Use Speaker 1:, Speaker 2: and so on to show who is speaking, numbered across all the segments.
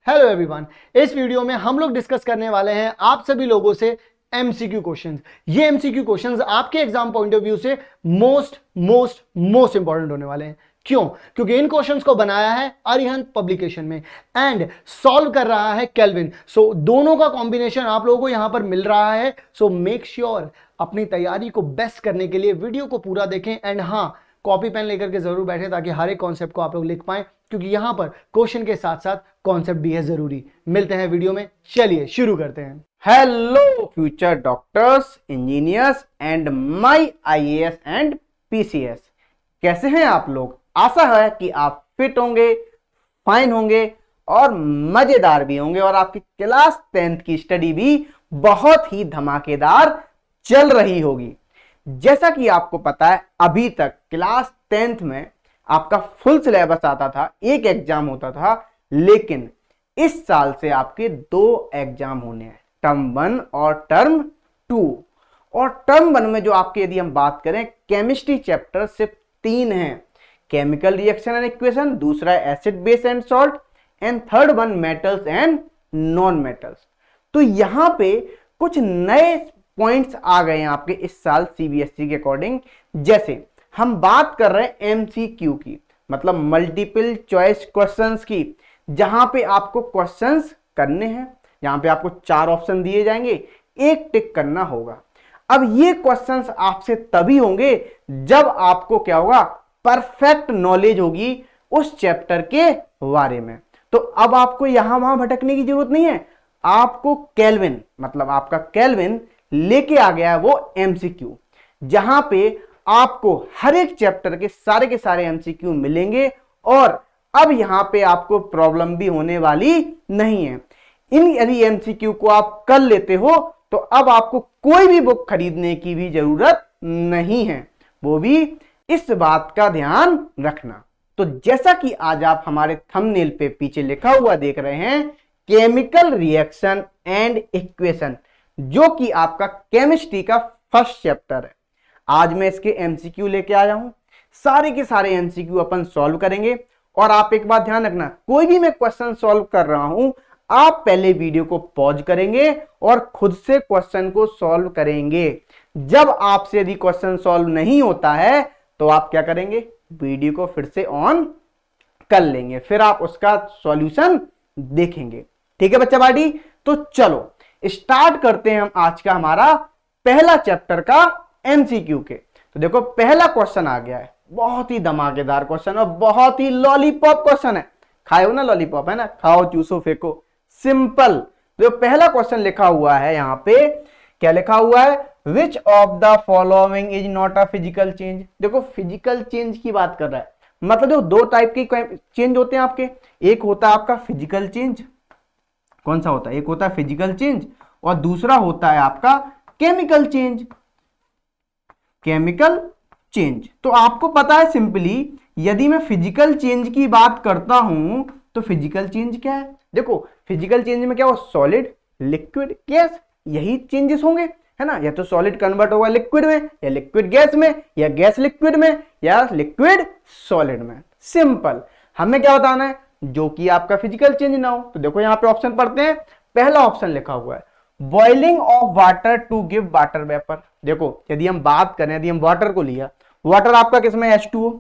Speaker 1: Hello everyone. इस video में हम लोग डिस्कस करने वाले हैं आप सभी लोगों से एमसीक्यू क्वेश्चंस। ये एमसीक्यू क्वेश्चंस आपके एग्जाम पॉइंट ऑफ व्यू से मोस्ट इंपॉर्टेंट होने वाले हैं। क्यों? क्योंकि इन क्वेश्चंस को बनाया है अरिहंत पब्लिकेशन में एंड सॉल्व कर रहा है केल्विन। सो दोनों का कॉम्बिनेशन आप लोगों को यहां पर मिल रहा है। सो मेक श्योर अपनी तैयारी को बेस्ट करने के लिए वीडियो को पूरा देखें एंड हाँ, कॉपी पेन लेकर के जरूर बैठे ताकि हर एक कॉन्सेप्ट को आप लोग लिख पाएं, क्योंकि यहां पर क्वेश्चन के साथ साथ कॉन्सेप्ट भी है जरूरी। मिलते हैं वीडियो में, चलिए शुरू करते हैं।
Speaker 2: Hello future doctors, engineers and my IAS and PCS. कैसे हैं आप लोग? आशा है कि आप फिट होंगे, फाइन होंगे और मजेदार भी होंगे और आपकी क्लास 10th की स्टडी भी बहुत ही धमाकेदार चल रही होगी। जैसा कि आपको पता है, अभी तक क्लास 10th में आपका फुल सिलेबस आता था, एक एग्जाम होता था, लेकिन इस साल से आपके 2 एग्जाम होने हैं, टर्म 1 और टर्म 2। और टर्म 1 में जो आपके, यदि हम बात करें, केमिस्ट्री चैप्टर सिर्फ 3 हैं। केमिकल रिएक्शन एंड इक्वेशन, दूसरा acid base and salt and third one metals and non metals. तो यहां पे कुछ नए पॉइंट्स आ गए हैं आपके इस साल सीबीएसई के अकॉर्डिंग। जैसे हम बात कर रहे हैं एमसीक्यू की, मतलब मल्टीपल चॉइस क्वेश्चंस की, जहां पे आपको क्वेश्चंस करने हैं, जहां पे आपको 4 ऑप्शन दिए जाएंगे, एक टिक करना होगा। अब ये क्वेश्चंस आपसे तभी होंगे जब आपको क्या होगा, परफेक्ट नॉलेज होगी उस चैप्टर के बारे में। तो अब आपको यहां वहां भटकने की जरूरत नहीं है। आपको केल्विन, मतलब आपका केल्विन लेके आ गया है वो एमसीक्यू, जहां पे आपको हर एक चैप्टर के सारे एमसीक्यू मिलेंगे और अब यहां पे आपको प्रॉब्लम भी होने वाली नहीं है। इन यदि एमसीक्यू को आप कर लेते हो तो अब आपको कोई भी बुक खरीदने की भी जरूरत नहीं है। वो भी इस बात का ध्यान रखना। तो जैसा कि आज आप हमारे थंबनेल पे पीछे लिखा हुआ देख रहे हैं, केमिकल रिएक्शन एंड इक्वेशन, जो कि आपका केमिस्ट्री का फर्स्ट चैप्टर है। आज मैं इसके एमसीक्यू लेके आया हूं, सारे के सारे एमसीक्यू अपन सॉल्व करेंगे। और आप एक बात ध्यान रखना, कोई भी मैं क्वेश्चन सॉल्व कर रहा हूं, आप पहले वीडियो को पॉज करेंगे और खुद से क्वेश्चन को सॉल्व करेंगे। जब आपसे यदि क्वेश्चन सॉल्व नहीं होता है तो आप क्या करेंगे, वीडियो को फिर से ऑन कर लेंगे, फिर आप उसका सॉल्यूशन देखेंगे। ठीक है बच्चा पार्टी? तो चलो स्टार्ट करते हैं हम आज का हमारा पहला चैप्टर का एमसीक्यू के। तो देखो पहला क्वेश्चन आ गया है, बहुत ही धमाकेदार क्वेश्चन और बहुत ही लॉलीपॉप क्वेश्चन है। खाए हो ना लॉलीपॉप, है ना? खाओ, चूसो, फेंको, सिंपल। तो पहला क्वेश्चन लिखा हुआ है यहां पे, क्या लिखा हुआ है? विच of the following is not a physical change. देखो फिजिकल चेंज की बात कर रहा है, मतलब जो 2 टाइप के चेंज होते हैं आपके, एक होता है आपका फिजिकल चेंज। कौन सा होता है? एक होता है फिजिकल चेंज और दूसरा होता है आपका केमिकल चेंज। केमिकल चेंज तो आपको पता है, सिंपली यदि मैं फिजिकल चेंज की बात करता हूं तो फिजिकल चेंज क्या है? देखो फिजिकल चेंज में क्या हो, सॉलिड, लिक्विड, गैस, यही चेंजेस होंगे, है ना? या तो सॉलिड कन्वर्ट होगा लिक्विड में, या लिक्विड गैस में, या गैस लिक्विड में, या लिक्विड सॉलिड में। सिंपल। हमें क्या बताना है? जो कि आपका फिजिकल चेंज ना हो। तो देखो यहां पे ऑप्शन पढ़ते हैं। पहला ऑप्शन लिखा हुआ है boiling of water to give water vapour. देखो यदि हम बात करें, यदि हम वाटर को लिया, वाटर आपका किसमें? H2O,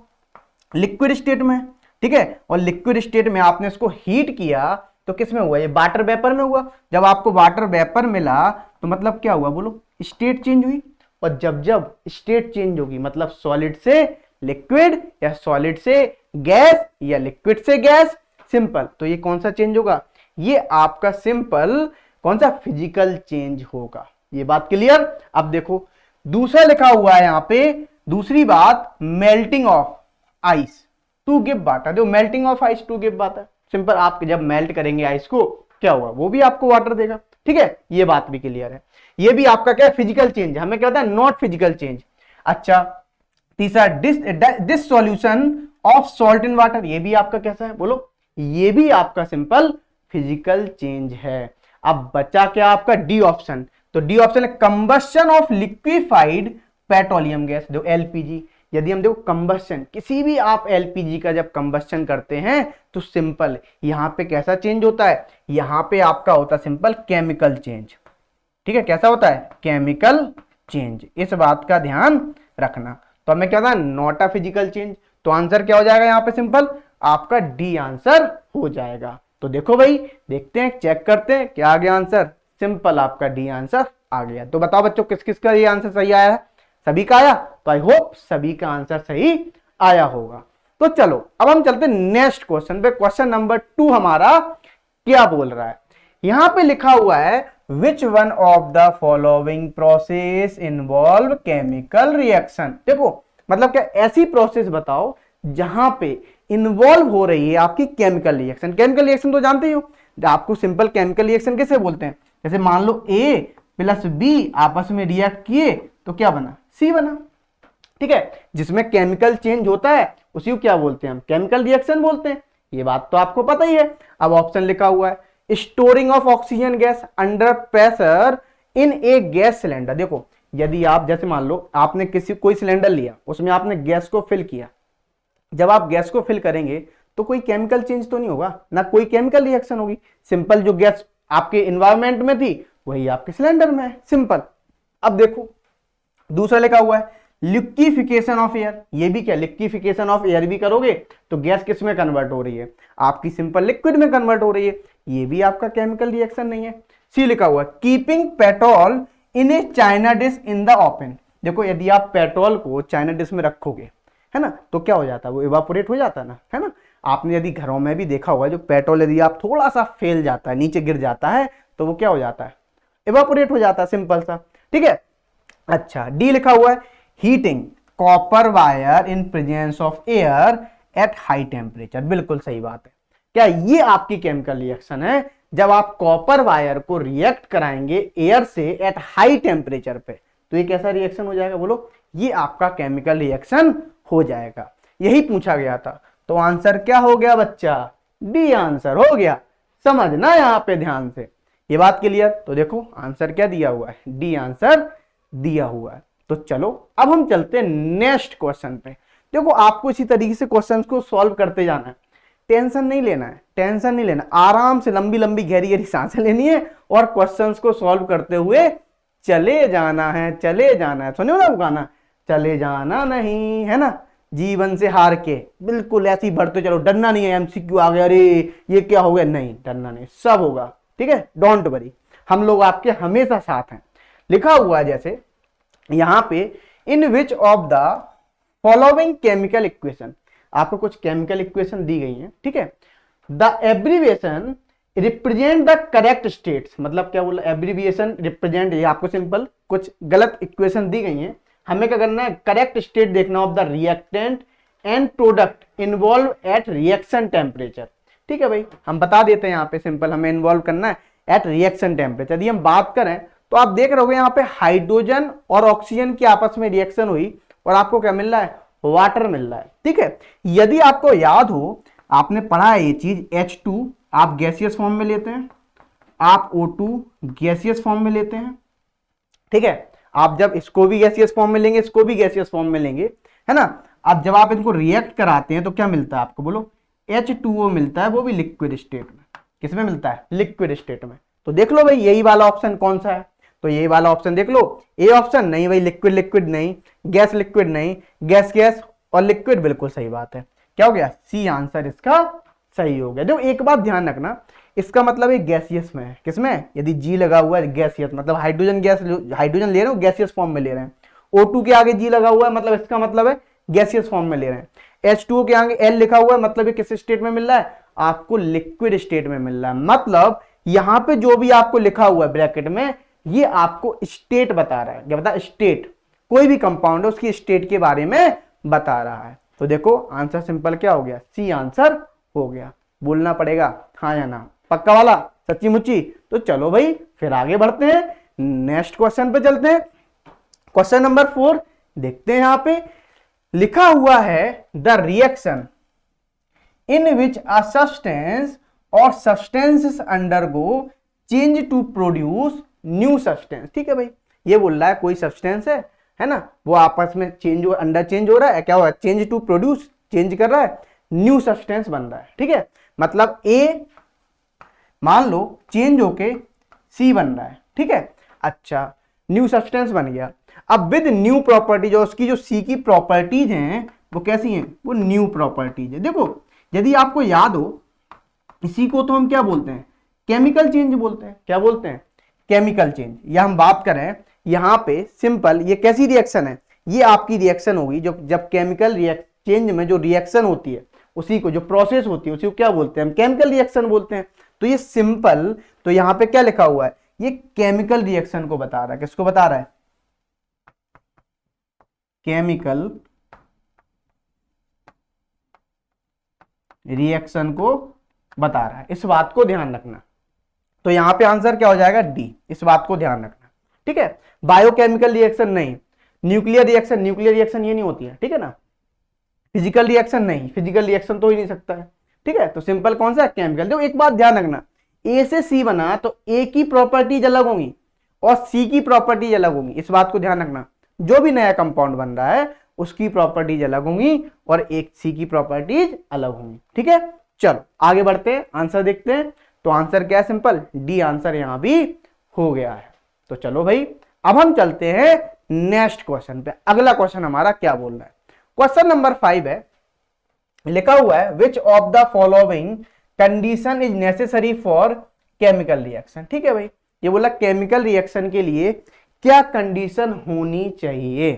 Speaker 2: लिक्विड स्टेट में, ठीक है? और लिक्विड स्टेट में आपने इसको हीट किया तो किसमें हुआ? ये वाटर वेपर में हुआ। जब आपको वाटर वेपर मिला तो मतलब क्या हुआ बोलो? स्टेट चेंज हुई। और जब जब स्टेट चेंज होगी मतलब सॉलिड से लिक्विड या सॉलिड से गैस या लिक्विड से गैस। सिंपल। तो ये कौन सा चेंज होगा? ये आपका सिंपल कौन सा? फिजिकल चेंज होगा। ये बात क्लियर? अब देखो दूसरा लिखा हुआ है यहां पे, दूसरी बात, melting of ice to give water. जो melting of ice to give water, simple. आप जब मेल्ट करेंगे आइस को, क्या होगा? वो भी आपको वाटर देगा। ठीक है, ये बात भी क्लियर है। ये भी आपका क्या है? Physical change. हमें क्या होता है? Not physical change. अच्छा, तीसरा this solution of salt in water, ये भी आपका कैसा है बोलो? ये भी आपका सिंपल फिजिकल चेंज है। अब बचा क्या आपका? D option. तो डी ऑप्शन है combustion of liquefied petroleum gas, जो एलपीजी। यदि हम देखो कंबस्शन, किसी भी आप एलपीजी का जब कंबस्शन करते हैं तो सिंपल यहाँ पे कैसा चेंज होता है, यहाँ पे आपका होता है सिंपल केमिकल चेंज। ठीक है, कैसा होता है, केमिकल चेंज, इस बात का ध्यान रखना। तो हमें क्या था, नॉट अ फिजिकल चेंज। तो आंसर क्या हो जाएगा यहाँ पे, सिंपल आपका डी आंसर हो जाएगा। तो देखो भाई, देखते हैं, चेक करते हैं क्या आ गया आंसर, सिंपल आपका डी आंसर आ गया। तो बताओ बच्चों किस किस का ये आंसर सही आया है, सभी का आया? तो आई होप सभी का आंसर सही आया होगा। तो चलो अब हम चलते हैं नेक्स्ट क्वेश्चन पे। क्वेश्चन नंबर 2 हमारा क्या बोल रहा है, यहां पे लिखा हुआ है विच one of the following process involve chemical reaction. देखो मतलब क्या, ऐसी प्रोसेस बताओ जहां पे इन्वॉल्व हो रही है आपकी केमिकल रिएक्शन। केमिकल रिएक्शन तो जानते ही हो, आपको सिंपल केमिकल रिएक्शन कैसे बोलते हैं, जैसे मान लो A प्लस B आपस में रिएक्ट किए तो क्या बना, C बना। ठीक है, जिसमें केमिकल चेंज होता है उसी को क्या बोलते हैं हम, केमिकल रिएक्शन बोलते हैं। ये बात तो आपको पता ही है। अब ऑप्शन लिखा हुआ है storing of oxygen gas under pressure in A gas cylinder. देखो यदि आप जैसे मान लो आपने कोई सिलेंडर लिया, उसमें आपने गैस को फिल किया, जब आप गैस को फिल करेंगे तो कोई केमिकल चेंज तो नहीं होगा ना, कोई केमिकल रिएक्शन होगी। सिंपल जो गैस आपके एनवायरमेंट में थी वही आपके सिलेंडर में है, सिंपल। अब देखो दूसरा लिखा हुआ है लिक्विफिकेशन ऑफ एयर। ये भी क्या, लिक्विफिकेशन ऑफ एयर भी करोगे तो गैस किस में कन्वर्ट हो रही है, आपकी सिंपल लिक्विड में कन्वर्ट हो रही है, ये भी आपका केमिकल रिएक्शन नहीं है। सी लिखा हुआ है keeping petrol in A China dish in the open. देखो यदि आप पेट्रोल को चाइना डिश में रखोगे, है ना, तो क्या हो जाता है, वो इवापोरेट हो जाता है ना, है ना। आपने यदि घरों में भी देखा होगा, जो पेट्रोल यदि आप थोड़ा सा फैल जाता है, नीचे गिर जाता है, तो वो क्या हो जाता है, इवापोरेट हो जाता है, सिंपल सा। ठीक है, अच्छा डी लिखा हुआ है heating copper wire in presence of air at high temperature. बिल्कुल सही बात है। क्या ये आपकी केमिकल रिएक्शन है, जब आप कॉपर वायर को रिएक्ट कराएंगे एयर से एट हाई टेम्परेचर पे, तो ये कैसा रिएक्शन हो जाएगा, बोलो, ये आपका केमिकल रिएक्शन हो जाएगा। यही पूछा गया था। तो आंसर क्या हो गया बच्चा, डी आंसर हो गया। समझना यहां पे ध्यान से, ये बात क्लियर। तो देखो आंसर क्या दिया हुआ है, डी आंसर दिया हुआ है। तो चलो अब हम चलते हैं नेक्स्ट क्वेश्चन पे। देखो आपको इसी तरीके से क्वेश्चंस को सॉल्व करते जाना है, टेंशन नहीं लेना है, टेंशन नहीं लेना, आराम से लंबी लंबी गहरी गहरी सांसें लेनी है और क्वेश्चंस को सॉल्व करते हुए चले जाना है, चले जाना है। सुनियो ना वो गाना, चले जाना नहीं, है ना, जीवन से हार के, बिल्कुल ऐसे ही बढ़ते चलो, डरना नहीं है एमसीक्यू आ गया, अरे ये क्या हो गया, नहीं डरना नहीं, सब होगा। ठीक है, डोंट वरी, हम लोग आपके हमेशा साथ हैं। लिखा हुआ है जैसे यहां पे in which of the following chemical equation, आपको कुछ केमिकल इक्वेशन दी गई हैं। ठीक है, the abbreviation represent the correct states, मतलब क्या बोला, एब्रीविएशन रिप्रेजेंट, ये आपको सिंपल कुछ गलत इक्वेशन दी गई हैं, हमें क्या करना है, करेक्ट स्टेट देखना of the reactant and product involve at reaction temperature. ठीक है भाई, हम बता देते हैं यहाँ पे, सिंपल हमें इन्वॉल्व करना है एट रिएक्शन टेम्परेचर। यदि हम बात करें तो आप देख रहे हो यहाँ पे हाइड्रोजन और ऑक्सीजन की आपस में रिएक्शन हुई और आपको क्या मिल रहा है, वाटर मिल रहा है। ठीक है, यदि आपको याद हो, आपने पढ़ा है ये चीज, H2 आप गैसियस फॉर्म में लेते हैं, आप O2 गैसियस फॉर्म में लेते हैं। ठीक है, आप जब इसको भी गैसियस फॉर्म में लेंगे, इसको भी गैसियस फॉर्म में लेंगे, है ना। अब जब आप इनको रिएक्ट कराते हैं तो क्या मिलता है आपको, बोलो, H2O मिलता है, वो भी लिक्विड स्टेट में। किसमें मिलता है, लिक्विड स्टेट में। तो देख लो भाई यही वाला ऑप्शन कौन सा है, तो यही वाला ऑप्शन देख लो, ए ऑप्शन नहीं भाई, लिक्विड लिक्विड नहीं, गैस लिक्विड नहीं, गैस गैस और लिक्विड, बिल्कुल सही बात है। क्या हो गया, सी आंसर इसका सही हो गया। देखो एक बात ध्यान रखना, इसका मतलब एक गैसियस में है, किसमें, यदि जी लगा हुआ है गैसियस, मतलब हाइड्रोजन गैस, हाइड्रोजन ले रहे हो गैसियस फॉर्म में ले रहे हैं। O2 के आगे जी लगा हुआ है, मतलब इसका मतलब है गैसियस फॉर्म में ले रहे हैं। H2O के आगे L लिखा हुआ है, मतलब ये किस स्टेट में मिल रहा है, आपको लिक्विड स्टेट में मिल रहा है। मतलब यहां पे जो भी आपको लिखा हुआ है ब्रैकेट में, ये आपको स्टेट बता रहा है। क्या बता, स्टेट, कोई भी कंपाउंड है उसकी स्टेट के बारे में बता रहा है। तो देखो आंसर सिंपल क्या हो गया, सी आंसर हो गया। बोलना पड़ेगा हाँ या ना, पक्का वाला, सच्ची मुच्ची। तो चलो भाई फिर आगे बढ़ते हैं, नेक्स्ट क्वेश्चन पे चलते हैं। क्वेश्चन नंबर 4 देखते हैं, यहां पे लिखा हुआ है the reaction in which a substance और substances undergo change to produce new substance. ठीक है भाई, ये बोल रहा है कोई सब्सटेंस है है ना, वो आपस में चेंज हो, अंडर चेंज हो रहा है, क्या हो रहा है, चेंज टू प्रोड्यूस, चेंज कर रहा है, न्यू सब्सटेंस बन रहा है। ठीक है, मतलब ए मान लो चेंज होके सी बन रहा है। ठीक है, अच्छा न्यू सब्सटेंस बन गया। अब विद न्यू प्रॉपर्टीज, और उसकी जो सी की प्रॉपर्टीज हैं वो कैसी हैं, वो न्यू प्रॉपर्टीज है। देखो यदि आपको याद हो, इसी को तो हम क्या बोलते हैं, केमिकल चेंज बोलते हैं। क्या बोलते हैं, केमिकल चेंज। या हम बात करें यहां पे सिंपल, ये कैसी रिएक्शन है, ये आपकी रिएक्शन होगी जो जब केमिकल चेंज में जो रिएक्शन होती है, उसी को जो प्रोसेस होती है उसी को क्या बोलते हैं, हम केमिकल रिएक्शन बोलते हैं। तो ये सिंपल, तो यहां पे क्या लिखा हुआ है, ये केमिकल रिएक्शन को बता रहा है। किसको बता रहा है, केमिकल रिएक्शन को बता रहा है। इस बात को ध्यान रखना। तो यहां पे आंसर क्या हो जाएगा, डी। इस बात को ध्यान रखना। ठीक है, बायोकेमिकल रिएक्शन नहीं, न्यूक्लियर रिएक्शन, न्यूक्लियर रिएक्शन ये नहीं होती है। ठीक है ना, फिजिकल रिएक्शन नहीं, फिजिकल रिएक्शन तो हो ही नहीं सकता है। ठीक है, तो सिंपल कौन सा, केमिकल। देखो एक बात ध्यान रखना, ए से सी बना तो ए की प्रॉपर्टीज अलग होंगी और सी की प्रॉपर्टीज अलग होंगी। इस बात को ध्यान रखना, जो भी नया कंपाउंड बन रहा है उसकी प्रॉपर्टीज अलग होंगी और एक सी की प्रॉपर्टीज अलग होंगी। ठीक है, चलो आगे बढ़ते हैं, आंसर देखते हैं। तो आंसर क्या है, सिंपल डी आंसर यहां भी हो गया है। तो चलो भाई अब हम चलते हैं नेक्स्ट क्वेश्चन पे। अगला क्वेश्चन हमारा क्या बोल रहा है, क्वेश्चन नंबर 5 है, लिखा हुआ है विच of the following condition is necessary for chemical reaction. ठीक है भाई, ये बोला केमिकल रिएक्शन के लिए क्या कंडीशन होनी चाहिए।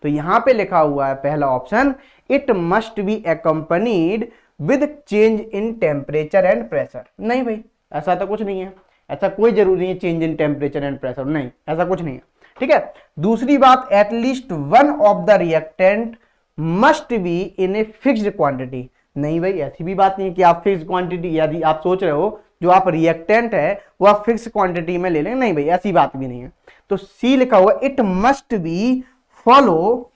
Speaker 2: तो यहां पे लिखा हुआ है पहला option, it must be accompanied with change in temperature and pressure. नहीं भाई, ऐसा तो कुछ नहीं है, ऐसा कोई जरूरी नहीं है change in temperature and pressure, नहीं ऐसा कुछ नहीं है। ठीक है, दूसरी बात, at least one of the reactant must be in a fixed quantity. नहीं भाई, ऐसी भी बात नहीं है कि आप फिक्स क्वांटिटी, यदि आप सोच रहे हो जो आप रिएक्टेंट है वो आप फिक्स क्वांटिटी में ले लेंगे, नहीं भाई ऐसी बात भी नहीं है। तो सी लिखा हुआ, it must B follow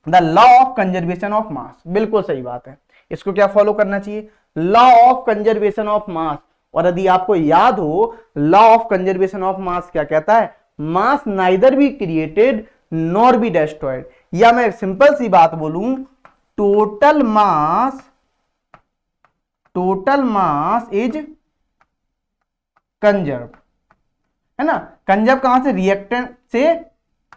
Speaker 2: the law of conservation of mass. बिल्कुल सही बात है, इसको क्या फॉलो करना चाहिए, law of conservation of mass. और यदि आपको याद हो, law of conservation of mass क्या कहता है, mass neither be created nor be destroyed. या मैं सिंपल सी बात बोलूं, टोटल मास इज कंजर्व, है ना। कंजर्व कहां से, रिएक्टेंट से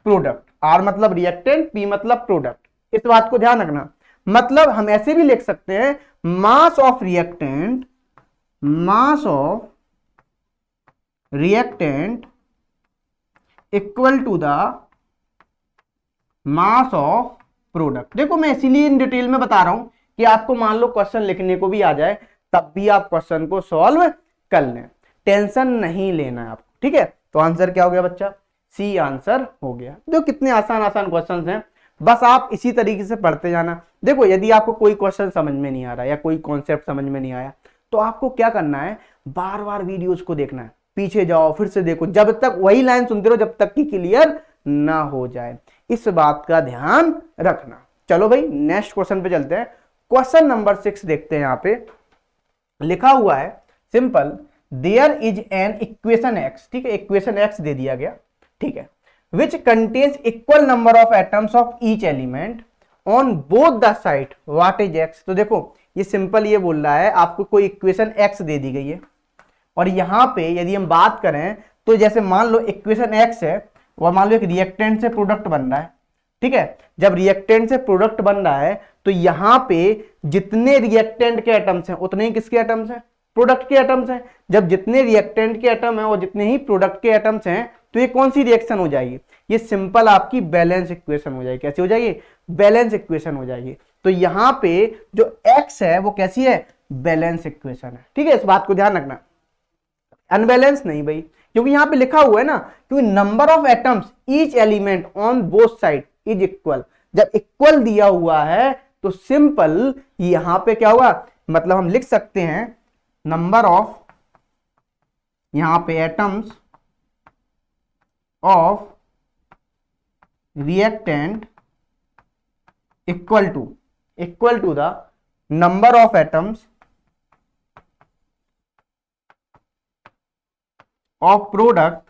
Speaker 2: प्रोडक्ट, आर मतलब रिएक्टेंट, पी मतलब प्रोडक्ट। इस बात को ध्यान रखना। मतलब हम ऐसे भी लिख सकते हैं, mass of reactant equal to the mass of product. देखो मैं इसीलिए इन डिटेल में बता रहा हूं कि आपको मान लो क्वेश्चन लिखने को भी आ जाए तब भी आप क्वेश्चन को सॉल्व कर लें, टेंशन नहीं लेना है आपको। ठीक है, तो आंसर क्या हो गया बच्चा, सी आंसर हो गया। देखो कितने आसान आसान क्वेश्चंस हैं, बस आप इसी तरीके से पढ़ते जाना। देखो यदि आपको कोई क्वेश्चन समझ में नहीं आ रहा या कोई कॉन्सेप्ट समझ में नहीं आया तो आपको क्या करना है, बार बार वीडियोस को देखना है, पीछे जाओ फिर से देखो, जब तक वही लाइन सुनते रहो जब तक कि क्लियर ना हो जाए। इस बात का ध्यान रखना। चलो भाई नेक्स्ट क्वेश्चन पे चलते हैं। क्वेश्चन नंबर 6 देखते हैं। यहां पे लिखा हुआ है simple, there is an equation x. ठीक है, इक्वेशन एक्स दे दिया गया। ठीक है, which contains equal number of atoms of each element on both the side, what is x. तो देखो ये सिंपल ये बोल रहा है, आपको कोई इक्वेशन एक्स दे दी गई है और यहां पे यदि हम बात करें तो जैसे मान लो इक्वेशन एक्स है और मान लो एक रिएक्टेंट से प्रोडक्ट बन रहा है। ठीक है, जब रिएक्टेंट से प्रोडक्ट बन रहा है तो यहां पे जितने रिएक्टेंट के एटम्स हैं उतने ही किसके एटम्स हैं, प्रोडक्ट के एटम्स हैं। जब जितने रिएक्टेंट के एटम हैं और जितने ही प्रोडक्ट के एटम्स हैं तो ये कौन सी रिएक्शन हो जाएगी, ये सिंपल आपकी बैलेंस इक्वेशन हो जाएगी। कैसी हो जाएगी, बैलेंस इक्वेशन हो जाएगी। तो यहां पे जो एक्स है वो कैसी है, बैलेंस इक्वेशन है। ठीक है, इस बात को ध्यान रखना, अनबैलेंस नहीं भाई, क्योंकि यहां पे लिखा हुआ है ना, क्योंकि number of atoms each element on both side is equal. जब इक्वल दिया हुआ है तो सिंपल यहां पे क्या हुआ, मतलब हम लिख सकते हैं नंबर ऑफ, यहां पे atoms of reactant equal to the number of atoms of product.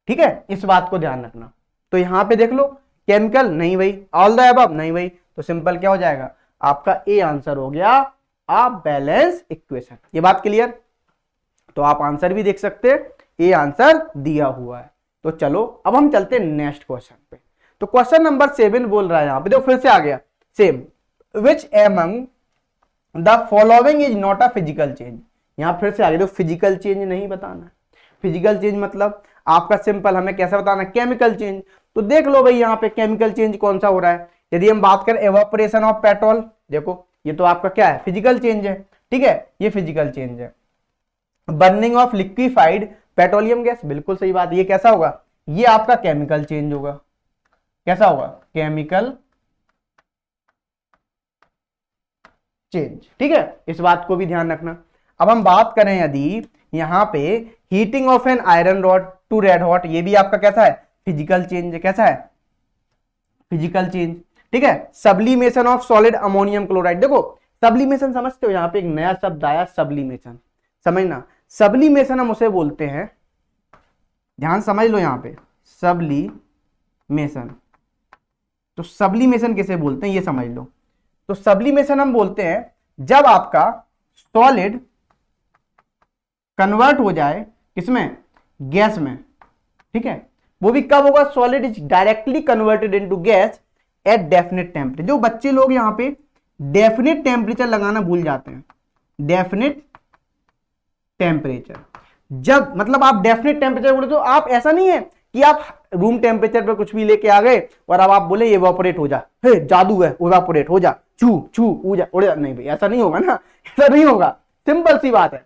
Speaker 2: ठीक ठीक है, इस बात को ध्यान रखना। तो यहां पे देख लो केमिकल नहीं भाई, ऑल द अबव नहीं भाई, तो सिंपल क्या हो जाएगा आपका ए आंसर हो गया आ बैलेंस इक्वेशन। ये बात क्लियर? तो आप आंसर भी देख सकते हैं, ए आंसर दिया हुआ है। तो चलो अब हम चलते हैं नेक्स्ट क्वेश्चन पे। तो क्वेश्चन नंबर 7 बोल रहा है यहां पे, देखो फिर से आ गया same, which among the following is not a physical change. यहां फिर से आ गया, देखो फिजिकल चेंज नहीं बताना। फिजिकल चेंज मतलब आपका सिंपल हमें कैसा बताना, केमिकल चेंज। तो देख लो भाई यहाँ पे केमिकल चेंज कौन सा हो रहा है। यदि हम बात करें एवापोरेशन ऑफ पेट्रोल, देखो ये तो आपका क्या है, फिजिकल चेंज है, ठीक है, ये फिजिकल चेंज है। Burning of liquefied petroleum gas, बिल्कुल सही बात, ये कैसा होगा, ये आपका केमिकल चेंज होगा। कैसा होगा, केमिकल चेंज, ठीक है, इस बात को भी ध्यान रखना। अब हम बात करें यदि यहां पे heating of an iron rod to red hot, ये भी आपका कैसा है, फिजिकल चेंज है। कैसा है, फिजिकल चेंज, ठीक है। Sublimation of solid ammonium chloride, देखो सब्लिमेशन समझते हो, यहां पे एक नया शब्द आया सब्लिमेशन, समझना। सब्लिमेशन हम उसे बोलते हैं, ध्यान समझ लो यहां पे, सब्लिमेशन। तो सब्लिमेशन किसे बोलते हैं ये समझ लो। तो सब्लिमेशन हम बोलते हैं जब आपका सॉलिड कन्वर्ट हो जाए किसमें, गैस में, ठीक है। वो भी कब होगा, solid is directly converted into gas at definite temperature. जो बच्चे लोग यहां पे डेफिनेट टेम्परेचर लगाना भूल जाते हैं, डेफिनेट टेम्परेचर, जब मतलब आप डेफिनेट टेम्परेचर बोले तो आप ऐसा नहीं है कि आप रूम टेम्परेचर पे कुछ भी लेके आ गए और अब आप बोले इवेपोरेट हो जा, हे जादू है इवेपोरेट हो जा, छू छू उड़ जा, नहीं भाई ऐसा नहीं होगा ना, ऐसा नहीं होगा। सिंपल सी बात है,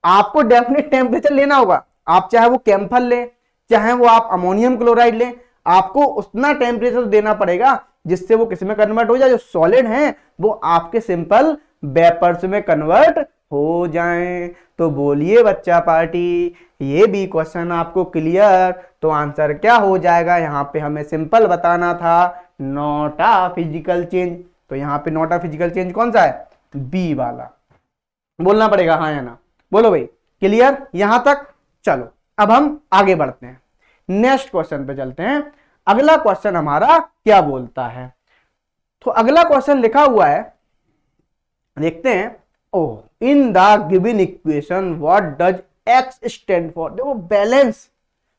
Speaker 2: आपको डेफिनेट टेम्परेचर लेना होगा। आप चाहे वो कैम्फर ले, चाहे वो आप अमोनियम क्लोराइड ले, आपको उतना टेम्परेचर देना पड़ेगा जिससे वो किस में कन्वर्ट हो जाए, जो सॉलिड है वो आपके सिंपल वेपर्स में कन्वर्ट हो जाए। तो बोलिए बच्चा पार्टी, ये भी क्वेश्चन आपको क्लियर? तो आंसर क्या हो जाएगा, यहां पे हमें सिंपल बताना था, नॉट अ फिजिकल चेंज। तो यहां पे नॉट अ फिजिकल चेंज कौन सा है, बी वाला। बोलना पड़ेगा हाँ या ना, बोलो भाई, क्लियर यहां तक? चलो अब हम आगे बढ़ते हैं, नेक्स्ट क्वेश्चन पे चलते हैं। अगला क्वेश्चन हमारा क्या बोलता है, तो अगला क्वेश्चन लिखा हुआ है, देखते हैं। Oh, in the given equation what does X stand for. देखो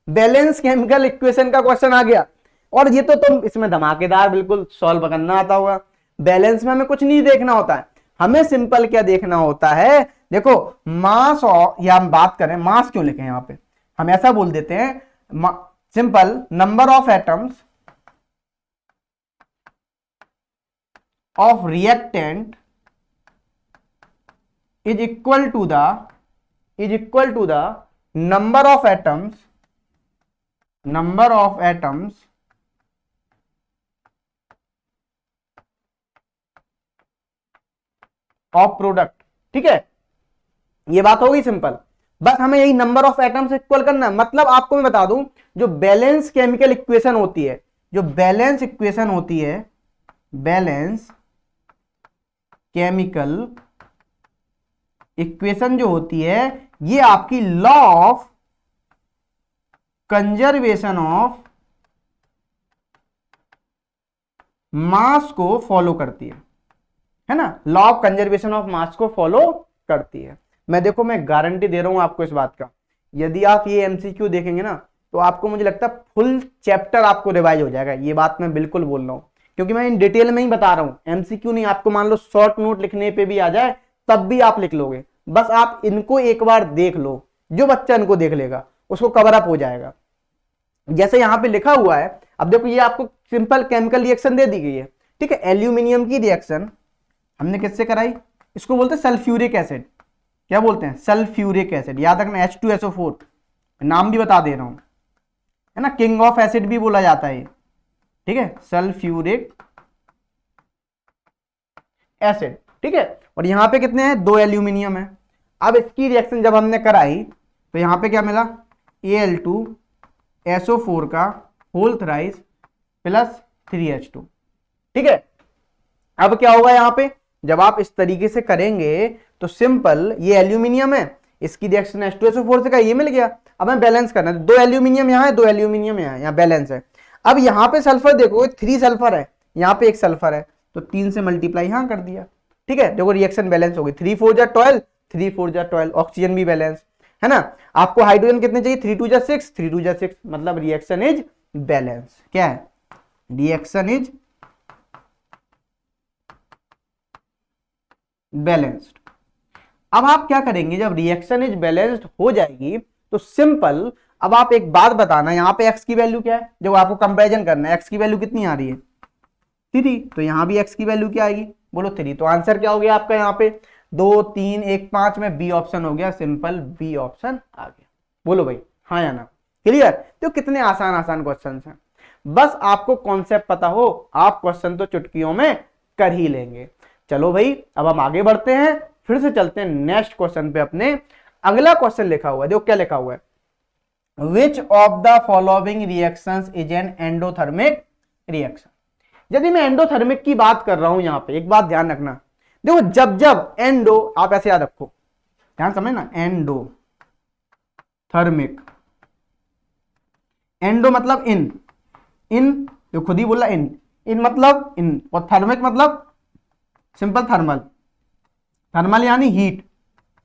Speaker 2: बैलेंस केमिकल इक्वेशन का क्वेश्चन आ गया, और ये तो तुम इसमें धमाकेदार बिल्कुल सॉल्व करना आता होगा। बैलेंस में हमें कुछ नहीं देखना होता है, हमें सिंपल क्या देखना होता है, देखो मास, और या हम बात करें मास क्यों लिखे यहां पे, हम ऐसा बोल देते हैं simple number of atoms of reactant is equal to the number of atoms of product, ठीक है। ये बात होगी सिंपल, बस हमें यही नंबर ऑफ एटम्स इक्वल करना है। मतलब आपको मैं बता दूं, जो बैलेंस केमिकल इक्वेशन होती है, जो बैलेंस इक्वेशन होती है, बैलेंस केमिकल इक्वेशन जो होती है, ये आपकी law of conservation of mass को फॉलो करती है ना, law of conservation of mass को फॉलो करती है। मैं गारंटी दे रहा हूं आपको इस बात का, यदि आप ये एमसीक्यू देखेंगे ना तो आपको, मुझे लगता है फुल चैप्टर आपको रिवाइज हो जाएगा। ये बात मैं बिल्कुल बोल रहा हूं, क्योंकि मैं इन डिटेल में ही बता रहा हूं। एमसीक्यू नहीं, आपको मान लो शॉर्ट नोट लिखने पे भी आ जाए तब भी आप लिख लोगे, बस आप इनको एक बार देख लो, जो बच्चा इनको देख लेगा उसको कवर अप हो जाएगा। जैसे यहां पे लिखा हुआ है, अब देखो ये आपको सिंपल केमिकल रिएक्शन दे दी गई है, ठीक है। एल्यूमिनियम की रिएक्शन हमने किससे कराई, इसको बोलते हैं सल्फ्यूरिक एसिड। क्या बोलते हैं, सल्फ्यूरिक एसिड, याद रखना H2SO4, नाम भी बता दे रहा हूं, है ना, किंग ऑफ एसिड भी बोला जाता है, ठीक है, सल्फ्यूरिक एसिड, ठीक है। और यहां पे कितने हैं, 2 एल्यूमिनियम है। अब इसकी रिएक्शन जब हमने कराई तो यहां पे क्या मिला, Al2SO4 का होल थ्राइस प्लस 3H2, ठीक है। अब क्या होगा यहां पे, जब आप इस तरीके से करेंगे तो सिंपल, ये एल्यूमिनियम है, इसकी रिएक्शन H2SO4 से का ये मिल गया। अब हमें बैलेंस करना है, 2 एल्यूमिनियम यहाँ है, 2 एल्यूमिनियम यहाँ बैलेंस है। अब यहाँ पे सल्फर देखो 3 सल्फर है, यहाँ पे 1 सल्फर है, तो 3 से मल्टीप्लाई यहाँ कर दिया, ठीक है। देखो रिएक्शन बैलेंस हो गई, 3 4 जा 12, 3 4 जा 12, ऑक्सीजन भी बैलेंस है ना। आपको हाइड्रोजन कितने चाहिए, 3 2 जा 6, 3 2 जा 6, मतलब रिएक्शन इज बैलेंस। क्या है, रिएक्शन इज बैलेंस्ड। अब आप क्या करेंगे, जब रिएक्शन इज बैलेंस्ड हो जाएगी तो सिंपल, अब आप एक बात बताना, यहाँ पे x की वैल्यू क्या है, जब आपको कंपैरिजन करना है, x की वैल्यू कितनी आ रही है 3, तो यहाँ भी x की वैल्यू क्या आएगी, बोलो 3। तो आंसर क्या हो गया आपका, यहाँ पे 2 3 1 5 में बी ऑप्शन हो गया, सिंपल बी ऑप्शन आ गया। बोलो भाई हाँ या ना, क्लियर। तो कितने आसान आसान क्वेश्चन हैं, बस आपको कॉन्सेप्ट पता हो, आप क्वेश्चन तो चुटकियों में कर ही लेंगे। चलो भाई अब हम आगे बढ़ते हैं, फिर से चलते हैं नेक्स्ट क्वेश्चन पे अपने। अगला क्वेश्चन लिखा हुआ है, देखो क्या लिखा हुआ है, विच of the following reactions is an endothermic reaction. यदि मैं एंडोथर्मिक की बात कर रहा हूं, यहां पे एक बात ध्यान रखना, देखो जब जब एंडो, आप ऐसे याद रखो, ध्यान समझना, एंडोथर्मिक, एंडो मतलब इन, इन जो खुद ही बोला इन, इन मतलब इन, और थर्मिक मतलब सिंपल थर्मल, थर्मल यानी हीट,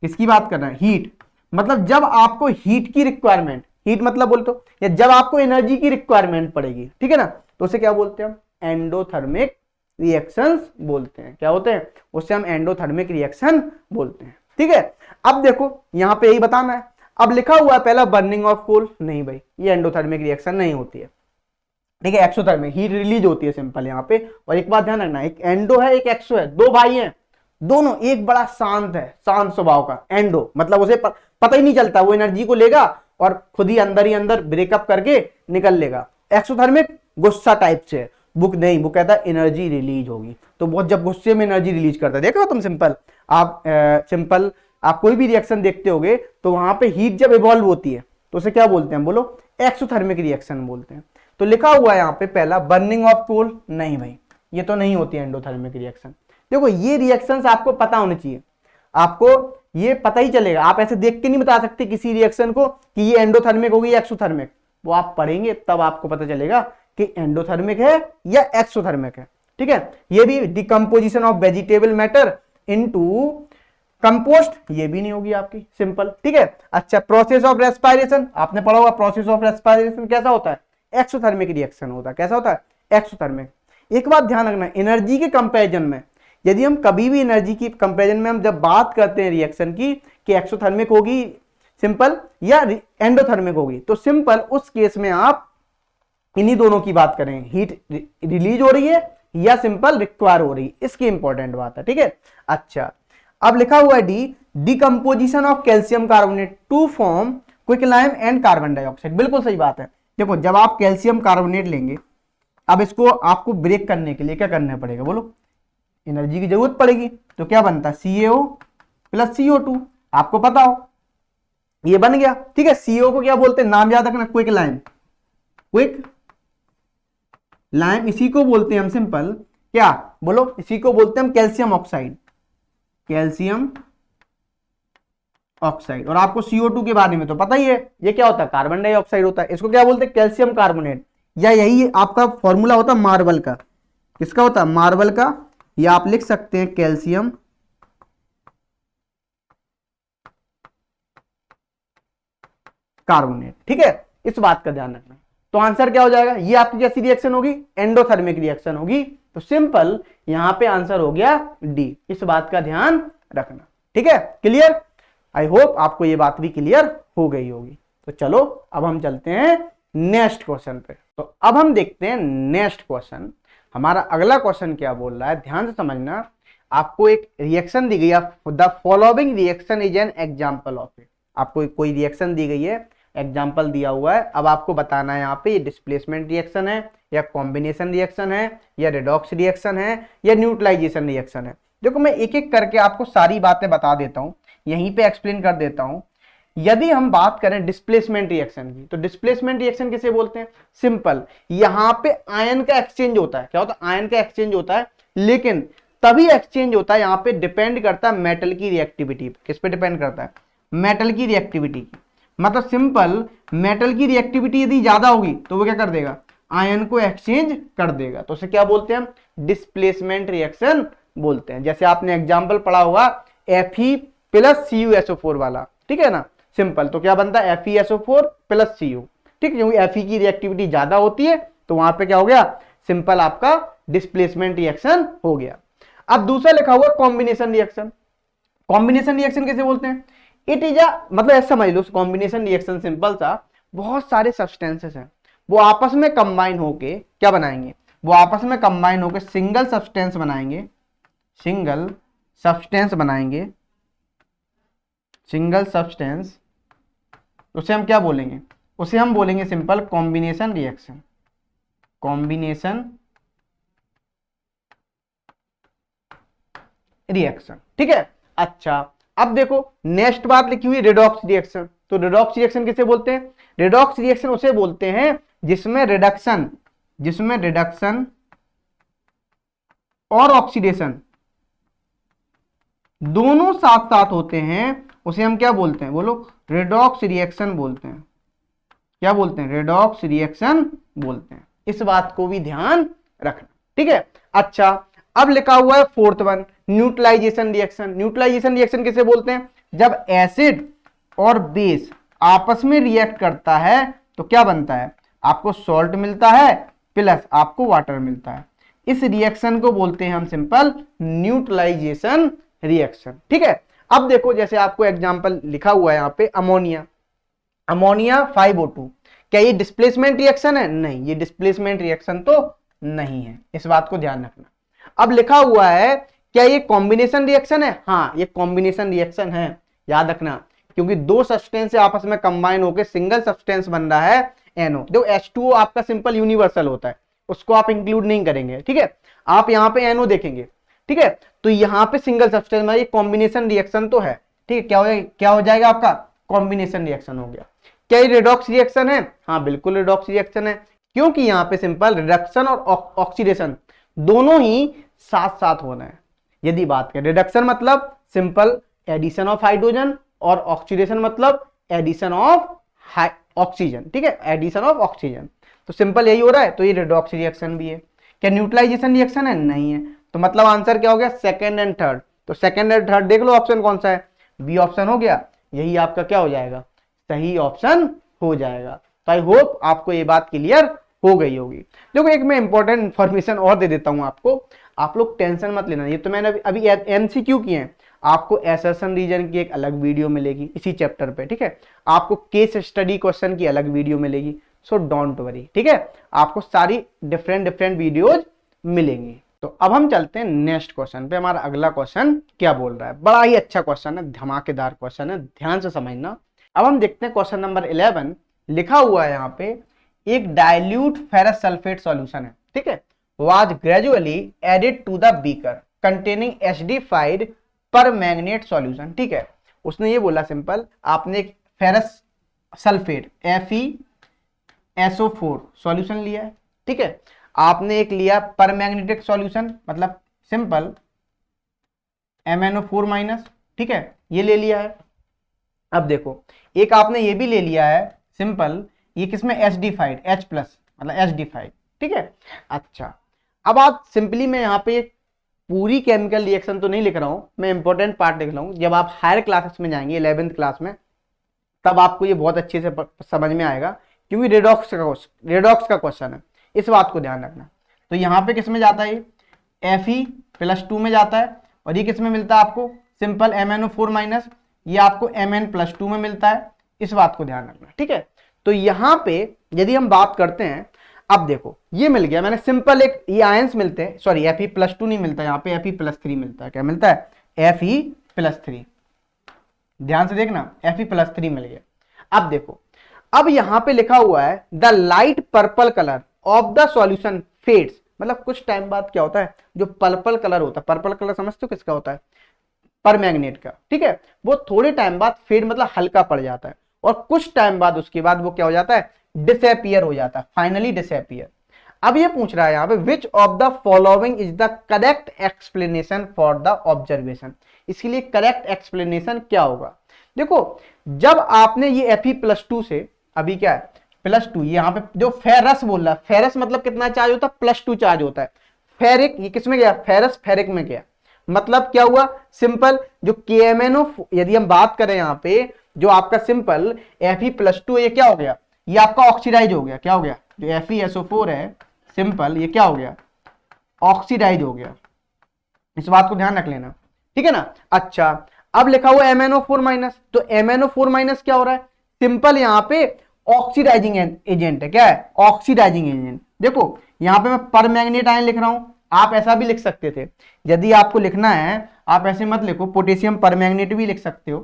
Speaker 2: किसकी बात कर रहे हैं, हीट, मतलब जब आपको हीट की रिक्वायरमेंट, हीट मतलब बोल तो, या जब आपको एनर्जी की रिक्वायरमेंट पड़ेगी, ठीक है ना, तो उसे क्या बोलते हैं हम, एंडोथर्मिक रिएक्शंस बोलते हैं। क्या होते हैं, उससे हम एंडोथर्मिक रिएक्शन बोलते हैं, ठीक है। अब देखो यहां पे यही बताना है, अब लिखा हुआ है पहला बर्निंग ऑफ कोल, नहीं भाई ये एंडोथर्मिक रिएक्शन नहीं होती है, ठीक है, एक्सोथर्मिक, हीट रिलीज होती है सिंपल यहाँ पे। और एक बात ध्यान रखना, एक एंडो है एक एक्सो है, दो भाई हैं, दोनों, एक बड़ा शांत है, शांत स्वभाव का एंडो, मतलब उसे पता ही नहीं चलता, वो एनर्जी को लेगा और खुद ही अंदर ब्रेकअप करके निकल लेगा। एक्सोथर्मिक गुस्सा टाइप से है, बुक नहीं, वो कहता है एनर्जी रिलीज होगी, तो बहुत जब गुस्से में एनर्जी रिलीज करता है, देखो तुम सिंपल, आप सिंपल आप कोई भी रिएक्शन देखते होगे तो वहां पे हीट जब इवॉल्व होती है तो उसे क्या बोलते हैं, बोलो एक्सोथर्मिक रिएक्शन बोलते हैं। तो लिखा हुआ है यहाँ पे पहला बर्निंग ऑफ कोल, नहीं भाई ये तो नहीं होती है एंडोथर्मिक रिएक्शन। देखो ये रिएक्शंस आपको पता होने चाहिए, आपको ये पता ही चलेगा, आप ऐसे देख के नहीं बता सकते किसी रिएक्शन को कि ये एंडोथर्मिक होगी या एक्सोथर्मिक, वो आप पढ़ेंगे तब आपको पता चलेगा कि एंडोथर्मिक है या एक्सोथर्मिक है, ठीक है। ये भी decomposition of vegetable matter into compost, ये भी नहीं होगी आपकी, सिंपल, ठीक है। अच्छा प्रोसेस ऑफ रेस्पिरेशन, आपने पढ़ा होगा प्रोसेस ऑफ रेस्पिरेशन कैसा होता है, एक्सोथर्मिक रिएक्शन होता है, कैसा होता है, एक्सोथर्मिक। एक बात ध्यान रखना, एनर्जी के कंपैरिजन में, यदि हम कभी भी एनर्जी की कंपैरिजन में हम जब बात करते हैं रिएक्शन की कि एक्सोथर्मिक होगी सिंपल या एंडोथर्मिक होगी, तो सिंपल उस केस में आप इन्हीं दोनों की बात करें, हीट रिलीज हो रही है या सिंपल रिक्वायर हो रही है, इसकी इंपॉर्टेंट बात है, ठीक है। अच्छा अब लिखा हुआ है D, decomposition of calcium carbonate to form quicklime and carbon dioxide, बिल्कुल सही बात है। देखो जब आप कैल्शियम कार्बोनेट लेंगे, अब इसको आपको ब्रेक करने के लिए क्या करना पड़ेगा, बोलो एनर्जी की जरूरत पड़ेगी, तो क्या बनता है CaO प्लस CO2, आपको पता हो ये बन गया, ठीक है। CO को क्या बोलते हैं, नाम याद रखना, क्विक लाइम, क्विक लाइम, इसी को बोलते हैं हम सिंपल, क्या बोलो, इसी को बोलते हैं हम कैल्शियम ऑक्साइड, कैल्शियम ऑक्साइड। और आपको CO2 के बारे में तो पता ही है, ये क्या होता है, कार्बन डाइऑक्साइड होता है, इसको क्या बोलते हैं, कैल्शियम कार्बोनेट, या यही आपका फॉर्मूला होता है मार्बल का, किसका होता है, मार्बल का, या आप लिख सकते हैं कैल्शियम कार्बोनेट, ठीक है। इस बात का ध्यान रखना, तो आंसर क्या हो जाएगा, ये आपकी जैसी रिएक्शन होगी, एंडोथर्मिक रिएक्शन होगी, तो सिंपल यहां पे आंसर हो गया डी, इस बात का ध्यान रखना, ठीक है, क्लियर। आई होप आपको ये बात भी क्लियर हो गई होगी। तो चलो अब हम चलते हैं नेक्स्ट क्वेश्चन पे। तो अब हम देखते हैं नेक्स्ट क्वेश्चन, हमारा अगला क्वेश्चन क्या बोल रहा है, ध्यान से समझना। आपको एक रिएक्शन दी गई है, the following reaction is an example of it, आपको कोई रिएक्शन दी गई है, एग्जाम्पल दिया हुआ है, अब आपको बताना है यहाँ पे ये डिस्प्लेसमेंट रिएक्शन है या कॉम्बिनेशन रिएक्शन है या रिडॉक्स रिएक्शन है या न्यूट्रलाइजेशन रिएक्शन है। देखो मैं एक एक करके आपको सारी बातें बता देता हूँ, यहीं पे एक्सप्लेन कर देता हूँ। यदि हम बात करें डिस्प्लेसमेंट रिएक्शन की, तो डिस्प्लेसमेंट रिएक्शन किसे बोलते हैं, सिंपल, यहाँ पे आयन का एक्सचेंज होता है, क्या होता है, आयन का एक्सचेंज होता है, लेकिन तभी एक्सचेंज होता है, यहाँ पे डिपेंड करता है मेटल की रिएक्टिविटी, किस पे डिपेंड करता है, मेटल की रिएक्टिविटी की। मतलब सिंपल मेटल की रिएक्टिविटी यदि ज्यादा होगी तो वो क्या कर देगा, आयन को एक्सचेंज कर देगा, तो उसे क्या बोलते हैं हम, डिस्प्लेसमेंट रिएक्शन बोलते हैं। जैसे आपने एग्जांपल पढ़ा होगा Fe प्लस CuSO4 वाला, ठीक है ना, सिंपल तो क्या बनता है FeSO4 प्लस Cu, ठीक है, क्योंकि Fe की रिएक्टिविटी ज्यादा होती है तो वहां पे क्या हो गया, सिंपल आपका डिस्प्लेसमेंट रिएक्शन हो गया। अब दूसरा लिखा हुआ कॉम्बिनेशन रिएक्शन। कॉम्बिनेशन रिएक्शन कैसे बोलते हैं, इट इज अ, मतलब ऐसा समझ लो कॉम्बिनेशन रिएक्शन सिंपल सा, बहुत सारे सब्सटेंसेस हैं वो आपस में कंबाइन होके क्या बनाएंगे, वो आपस में कंबाइन होके सिंगल सब्सटेंस बनाएंगे, सिंगल सब्सटेंस बनाएंगे, सिंगल सब्सटेंस, उसे हम क्या बोलेंगे, उसे हम बोलेंगे simple combination reaction, combination reaction, ठीक है। अच्छा अब देखो नेक्स्ट बात लिखी हुई रेडॉक्स रिएक्शन, तो रेडॉक्स रिएक्शन किसे बोलते हैं, रेडॉक्स रिएक्शन उसे बोलते हैं जिसमें रिडक्शन, जिसमें रिडक्शन और ऑक्सीडेशन दोनों साथ साथ होते हैं, उसे हम क्या बोलते हैं, बोलो, रेडॉक्स रिएक्शन बोलते हैं। क्या बोलते हैं, रेडॉक्स रिएक्शन बोलते हैं। इस बात को भी ध्यान रखना, ठीक है। अच्छा अब लिखा हुआ है fourth one, neutralisation reaction. Neutralisation reaction किसे बोलते हैं, जब एसिड और बेस आपस में रिएक्ट करता है तो क्या बनता है, आपको सॉल्ट मिलता है प्लस आपको वाटर मिलता है, इस रिएक्शन को बोलते हैं हम सिंपल न्यूट्रलाइजेशन रिएक्शन, ठीक है। अब देखो जैसे आपको एग्जांपल लिखा हुआ है यहाँ पे अमोनिया, अमोनिया 5O2, क्या ये डिस्प्लेसमेंट रिएक्शन है, नहीं ये डिस्प्लेसमेंट रिएक्शन तो नहीं है, इस बात को ध्यान रखना। अब लिखा हुआ है क्या ये कॉम्बिनेशन रिएक्शन है, हाँ ये कॉम्बिनेशन रिएक्शन है, याद रखना, क्योंकि दो सब्सटेंस से आपस में कंबाइन होकर सिंगल सब्सटेंस बन रहा है NO। देखो H2O आपका सिंपल यूनिवर्सल होता है, उसको आप इंक्लूड नहीं करेंगे, ठीक है, आप यहाँ पे NO देखेंगे, ठीक है, तो यहाँ पे सिंगल सब्सटेंस में ये कॉम्बिनेशन रिएक्शन तो है, ठीक है, क्या हो जाएगा आपका कॉम्बिनेशन रिएक्शन हो गया। क्या ये रेडॉक्स रिएक्शन है, हाँ बिल्कुल रेडॉक्स रिएक्शन है, क्योंकि यहाँ पे सिंपल रिडक्शन और ऑक्सीडेशन दोनों ही साथ साथ होना है। यदि बात करें रिडक्शन मतलब सिंपल एडिशन ऑफ हाइड्रोजन और ऑक्सीडेशन मतलब एडिशन ऑफ ऑक्सीजन, ठीक है, एडिशन ऑफ ऑक्सीजन, तो सिंपल यही हो रहा है, तो ये रेडॉक्स रिएक्शन भी है। क्या न्यूट्रलाइजेशन रिएक्शन है, नहीं है, तो मतलब आंसर क्या हो गया, सेकंड एंड थर्ड, तो सेकंड एंड थर्ड देख लो ऑप्शन कौन सा है, बी ऑप्शन हो गया, यही आपका क्या हो जाएगा, सही ऑप्शन हो जाएगा। तो आई होप आपको ये बात क्लियर हो गई होगी। देखो एक मैं इंपॉर्टेंट इंफॉर्मेशन और दे देता हूं आपको, आप लोग टेंशन मत लेना, ये तो मैंने अभी एमसीक्यू किए हैं, आपको एसर्शन रीजन की एक अलग वीडियो मिलेगी इसी चैप्टर पे, ठीक है, आपको केस स्टडी क्वेश्चन की अलग वीडियो मिलेगी, सो डोंट वरी, ठीक है, आपको सारी डिफरेंट वीडियोज मिलेंगी। तो अब हम चलते हैं नेक्स्ट क्वेश्चन पे, हमारा अगला क्वेश्चन क्या बोल रहा है, बड़ा ही अच्छा क्वेश्चन है, धमाकेदार क्वेश्चन है, ध्यान से समझना। अब हम देखते हैं क्वेश्चन नंबर 11, लिखा हुआ है यहाँ पे, एक डाइल्यूट फेरस सल्फेट सॉल्यूशन है, ठीक है, was gradually added to the beaker containing acidified permanganate solution, ठीक है, उसने ये बोला सिंपल, आपने एक फेरस सल्फेट FeSO4 सॉल्यूशन लिया है, ठीक है, आपने एक लिया परमैग्नेटिक सॉल्यूशन मतलब सिंपल MnO4-, ठीक है, ये ले लिया है। अब देखो एक आपने ये भी ले लिया है सिंपल, ये किसमें एसिडिफाइड H+ मतलब एसिडिफाइड, ठीक है। अच्छा अब आप सिंपली मैं यहाँ पे पूरी केमिकल रिएक्शन तो नहीं लिख रहा हूं, मैं इंपॉर्टेंट पार्ट लिख रहा हूं, जब आप हायर क्लासेस में जाएंगे 11th क्लास में तब आपको ये बहुत अच्छे से समझ में आएगा, क्योंकि रेडॉक्स का क्वेश्चन है, इस बात को ध्यान रखना। तो यहाँ पे किस में जाता है, Fe+2 में जाता है, और ये किस में मिलता है आपको, सिंपल MnO4-, ये आपको Mn+2 में मिलता है, इस बात को ध्यान रखना, ठीक है। तो यहाँ पे यदि हम बात करते हैं, अब देखो ये मिल गया मैंने सिंपल एक, ये आयंस मिलते हैं, सॉरी Fe+2 नहीं मिलता, यहाँ पे Fe+3 मिलता है, क्या मिलता है, Fe+3, ध्यान से देखना, Fe+3 मिल गया। अब देखो अब यहाँ पे लिखा हुआ है the light purple colour of the solution fades, मतलब कुछ टाइम बाद क्या होता है, जो पर्पल कलर होता है, पर्पल कलर समझते हो किसका होता है, परमैंगनेट का, ठीक है, वो थोड़े टाइम बाद फेड मतलब हल्का पड़ जाता है, और कुछ टाइम बाद उसके बाद वो क्या हो जाता है, डिसअपियर हो जाता है, फाइनली डिसअपियर। अब ये पूछ रहा है यहाँ पे which of the following is the correct explanation for the observation, इसके लिए करेक्ट एक्सप्लेनेशन क्या होगा। देखो जब आपने ये Fe+2 से अभी क्या है +2, यहाँ पे जो फेरस बोल रहा है, फेरस मतलब कितना चार्ज होता है, +2 चार्ज होता है। फेरिक ये किसमें गया, फेरस फेरिक में गया, मतलब क्या हुआ, सिंपल जो KMnO, यदि हम बात करें यहाँ पे जो आपका सिंपल Fe+2 ये क्या हो गया, ये आपका ऑक्सीडाइज हो गया, क्या हो गया, जो FeSO4 है सिंपल ये क्या हो गया, ऑक्सीडाइज हो गया। इस बात को ध्यान रख लेना, ठीक है ना। अच्छा अब लिखा हुआ MnO4-, तो MnO4- क्या हो रहा है, सिंपल यहाँ पे ऑक्सीडाइजिंग एजेंट है, क्या है, ऑक्सीडाइजिंग एजेंट। देखो यहाँ पे मैं परमैंगनेट आयन लिख रहा हूं, आप ऐसा भी लिख सकते थे, यदि आपको लिखना है आप ऐसे मत लिखो, पोटेशियम परमैंगनेट भी लिख सकते हो,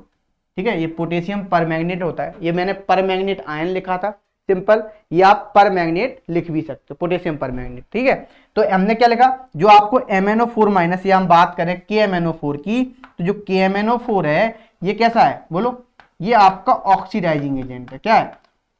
Speaker 2: ठीक है, ये पोटेशियम परमैंगनेट होता है, ये मैंने परमैंगनेट आयन लिखा था सिंपल, ये आप परमैंगनेट लिख भी सकते हो, पोटेशियम परमैंगनेट, ठीक है। तो हमने क्या लिखा, जो आपको MnO4- या हम बात करें KMnO4 की, तो जो KMnO4 है ये कैसा है बोलो, ये आपका ऑक्सीडाइजिंग एजेंट है, क्या है,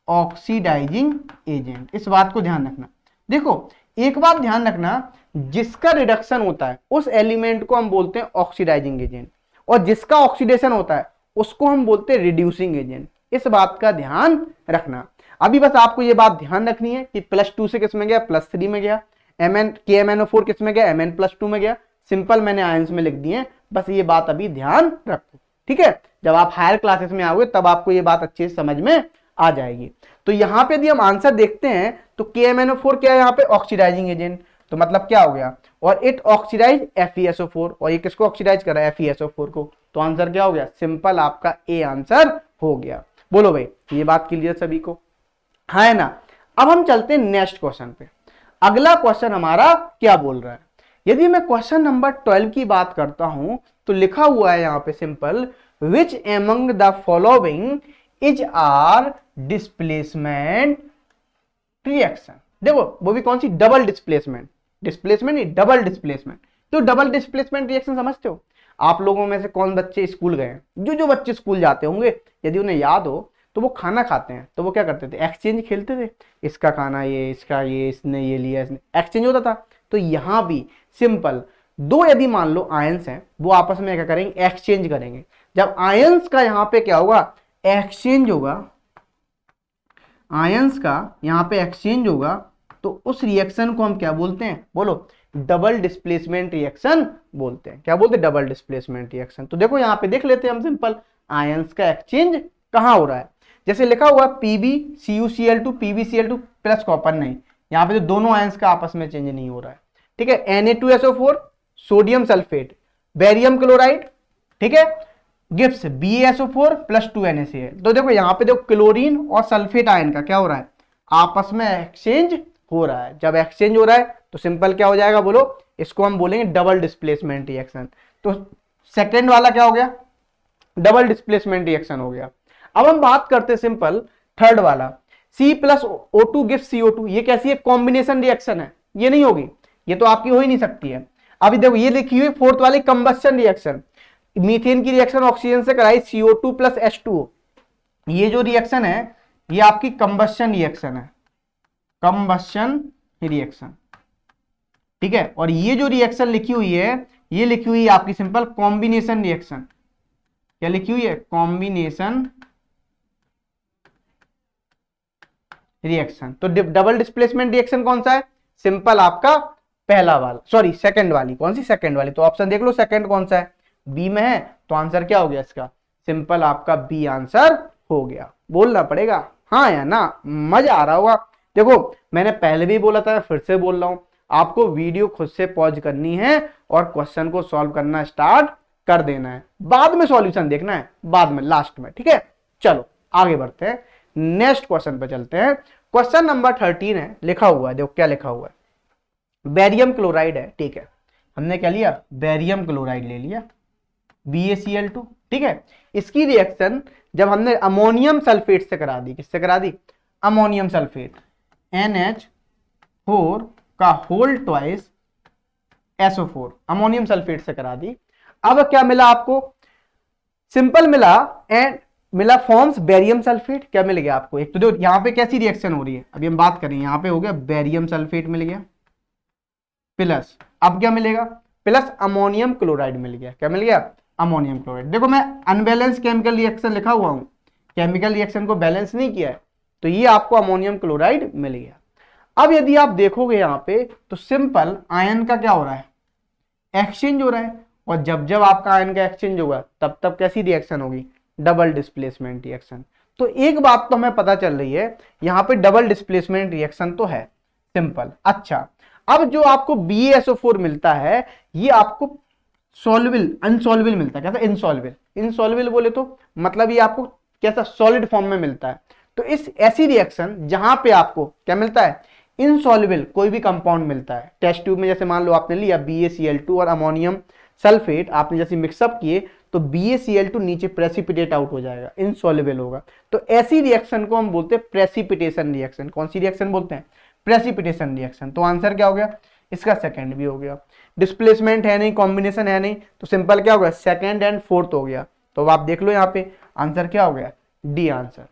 Speaker 2: ऑक्सीडाइजिंग एजेंट। इस बात को ध्यान रखना। देखो एक बात ध्यान रखना, जिसका रिडक्शन होता है उस एलिमेंट को हम बोलते हैं ऑक्सीडाइजिंग एजेंट, और जिसका ऑक्सीडेशन होता है उसको हम बोलते हैं रिड्यूसिंग एजेंट। इस बात का ध्यान रखना। अभी बस आपको ये बात ध्यान रखनी है कि +2 से किस में गया, +3 में गया, KMnO4 किस में गया, Mn+2 में गया, सिंपल मैंने आयंस में लिख दिए, बस ये बात अभी ध्यान रखो, ठीक है। जब आप हायर क्लासेस में आओगे तब आपको ये बात अच्छे से समझ में आ जाएगी। तो यहां पे यदि हम आंसर देखते हैं तो KMnO4 क्या है, यहाँ पे ऑक्सीडाइजिंग एजेंट, तो मतलब क्या हो गया, और इट ऑक्सीडाइज FeSO4, और ये किसको ऑक्सीडाइज कर रहा है, FeSO4 को, तो आंसर क्या हो गया, सिंपल आपका ए आंसर हो गया। बोलो भाई ये बात क्लियर सभी को, है ना। अब हम चलते हैं नेक्स्ट क्वेश्चन पे। अगला क्वेश्चन हमारा क्या बोल रहा है, यदि मैं क्वेश्चन नंबर 12 की बात करता हूं तो लिखा हुआ है यहां पे simple, which among the following is are displacement reaction. देखो वो भी कौन सी, डबल डिस्प्लेसमेंट, डिस्प्लेसमेंट नहीं डबल डिस्प्लेसमेंट। तो डबल डिस्प्लेसमेंट रिएक्शन समझते हो, आप लोगों में से कौन बच्चे स्कूल गए हैं, जो बच्चे स्कूल जाते होंगे यदि उन्हें याद हो तो वो खाना खाते हैं तो वो क्या करते थे, एक्सचेंज खेलते थे, इसका खाना ये, इसका ये, इसने ये लिया, इसने एक्सचेंज होता था। तो यहां भी सिंपल दो यदि मान लो आयंस हैं, वो आपस में क्या करेंगे, एक्सचेंज करेंगे। जब आयंस का यहां पे क्या होगा, एक्सचेंज होगा, आयंस का यहां पे एक्सचेंज होगा, तो उस रिएक्शन को हम क्या बोलते हैं, बोलो, डबल डिस्प्लेसमेंट रिएक्शन बोलते हैं। क्या बोलते हैं, डबल डिस्प्लेसमेंट रिएक्शन। तो देखो यहां पे देख लेते हैं हम सिंपल, आयंस का एक्सचेंज कहां हो रहा है, जैसे लिखा हुआ PbCuCl2 PbCl2 प्लस कॉपर नहीं, यहां पे तो दोनों आयंस का आपस में चेंज नहीं हो रहा है, ठीक है। Na2SO4 sodium sulphate, barium chloride, ठीक है, गिब्स BaSO4 + 2NaCl। तो देखो यहाँ पे देखो क्लोरीन और सल्फेट आयन का क्या हो रहा है, आपस में एक्सचेंज हो रहा है। जब एक्सचेंज हो रहा है तो सिंपल क्या हो जाएगा, बोलो, इसको हम बोलेंगे डबल डिस्प्लेसमेंट रिएक्शन। तो सेकेंड वाला क्या हो गया, डबल डिस्प्लेसमेंट रिएक्शन हो गया। अब हम बात करते हैं सिंपल थर्ड वाला, C+O2 गिव्स CO2, ये कैसी है, कॉम्बिनेशन रिएक्शन है, ये नहीं होगी, ये तो आपकी हो ही नहीं सकती है। अभी देखो ये लिखी हुई फोर्थ वाली कंबस्शन रिएक्शन, मीथेन की रिएक्शन ऑक्सीजन से कराई CO2 + H2O, ये जो रिएक्शन है ये आपकी कंबस्शन रिएक्शन है, कंबस्शन रिएक्शन, ठीक है। और ये जो रिएक्शन लिखी हुई है ये लिखी हुई है आपकी सिंपल कॉम्बिनेशन रिएक्शन, क्या लिखी हुई है, कॉम्बिनेशन रिएक्शन। तो डबल डिस्प्लेसमेंट रिएक्शन कौन सा है, सिंपल आपका पहला वाला, सॉरी सेकंड वाली, कौन सी, सेकंड वाली। तो ऑप्शन देख लो सेकंड कौन सा है, बी में है, तो आंसर क्या हो गया इसका, सिंपल आपका बी आंसर हो गया। बोलना पड़ेगा हाँ या ना, मजा आ रहा होगा। देखो मैंने पहले भी बोला था, फिर से बोल रहा हूं, आपको वीडियो खुद से पॉज करनी है और क्वेश्चन को सॉल्व करना स्टार्ट कर देना है, बाद में सॉल्यूशन देखना है, बाद में लास्ट में, ठीक है। चलो आगे बढ़ते हैं, नेक्स्ट क्वेश्चन पे चलते हैं। क्वेश्चन नंबर 13 है, लिखा हुआ है, देखो क्या लिखा हुआ है, बेरियम क्लोराइड है, ठीक है, हमने क्या लिया, बेरियम क्लोराइड ले लिया, BaCl2, ठीक है। इसकी रिएक्शन जब हमने अमोनियम सल्फेट से करा दी, किससे करा दी, अमोनियम सल्फेट, NH4 का whole twice SO4, ammonium sulphate से करा दी। अब क्या मिला आपको, सिंपल मिला, एंड मिला फॉर्म्स बेरियम सल्फेट, क्या मिल गया आपको, एक तो देखो यहां पे कैसी रिएक्शन हो रही है, अभी हम बात करें, यहां पे हो गया बेरियम सल्फेट मिल गया, प्लस अब क्या मिलेगा, प्लस अमोनियम क्लोराइड मिल गया, क्या मिल गया, अमोनियम क्लोराइड। देखो मैं अनबैलेंस केमिकल रिएक्शन लिखा हुआ हूं, केमिकल रिएक्शन को बैलेंस नहीं किया है, तो ये आपको अमोनियम क्लोराइड मिल गया। अब यदि आप देखोगे यहाँ पे तो सिंपल आयन का क्या हो रहा है, एक्सचेंज हो रहा है, और जब जब आपका आयन का एक्सचेंज होगा तब तब कैसी रिएक्शन होगी, डबल डिस्प्लेसमेंट रिएक्शन। तो एक बात तो हमें पता चल रही है, यहाँ पे डबल डिस्प्लेसमेंट रिएक्शन तो है, सिंपल। अच्छा, अब जो आपको BaSO4 मिलता है ये आपको सॉल्युबल अनसॉल्युबल मिलता है। कैसा, इनसॉल्युबल। इनसॉल्युबल बोले तो मतलब ये आपको कैसा, सॉलिड फॉर्म में मिलता है। तो इस ऐसी रिएक्शन जहां पे आपको क्या मिलता है, इनसॉल्युबल कोई भी कंपाउंड मिलता है, टेस्ट ट्यूब में जैसे मान लो आपने लिया BaCl2 और अमोनियम सल्फेट, आपने जैसे मिक्सअप किए तो BaCl2 नीचे प्रेसिपिटेट आउट हो जाएगा, इनसॉल्युबल होगा। तो ऐसी रिएक्शन को हम बोलते हैं प्रेसिपिटेशन रिएक्शन। कौन सी रिएक्शन बोलते हैं, प्रेसिपिटेशन रिएक्शन। तो आंसर क्या हो गया, इसका सेकंड भी हो गया। डिस्प्लेसमेंट है नहीं, कॉम्बिनेशन है नहीं, तो सिंपल क्या हो गया, सेकंड एंड फोर्थ हो गया। तो आप देख लो यहाँ पे आंसर क्या हो गया, डी आंसर।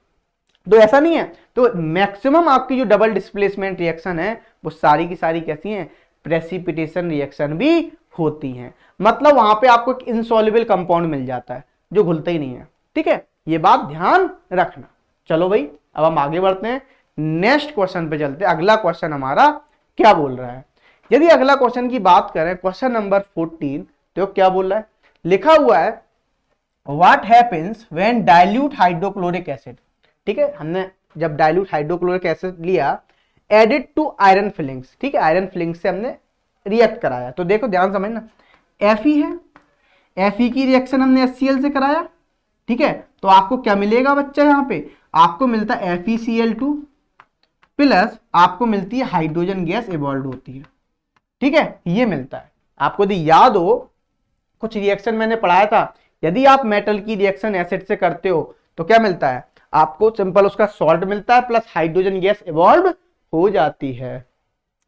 Speaker 2: तो ऐसा नहीं है, तो मैक्सिमम आपकी जो डबल डिस्प्लेसमेंट रिएक्शन है वो सारी की सारी कैसी हैं, प्रेसिपिटेशन रिएक्शन भी होती हैं। मतलब वहां पे आपको एक इनसॉल्युबल कंपाउंड मिल जाता है जो घुलता ही नहीं है। ठीक है, ये बात ध्यान रखना। चलो भाई, अब हम आगे बढ़ते हैं, नेक्स्ट क्वेश्चन पे चलते हैं। अगला क्वेश्चन हमारा क्या बोल रहा है, यदि अगला क्वेश्चन की बात करें, क्वेश्चन नंबर 14, तो क्या बोल रहा है, लिखा हुआ है what happens when dilute hydrochloric acid. ठीक है, हमने जब डाइल्यूट हाइड्रोक्लोरिक एसिड लिया एडिड टू आयरन फिलिंग्स, ठीक है, आयरन फिलिंग्स से हमने रिएक्ट कराया। तो देखो ध्यान समझना, Fe है, Fe की रिएक्शन हमने HCl से कराया। ठीक है, तो आपको क्या मिलेगा बच्चा, यहाँ पे आपको मिलता है FeCl2 प्लस आपको मिलती है हाइड्रोजन गैस इवॉल्व होती है। ठीक है, ये मिलता है आपको। यदि याद हो कुछ रिएक्शन मैंने पढ़ाया था, यदि आप मेटल की रिएक्शन एसिड से करते हो तो क्या मिलता है आपको, सिंपल उसका सॉल्ट मिलता है प्लस हाइड्रोजन गैस इवॉल्व हो जाती है।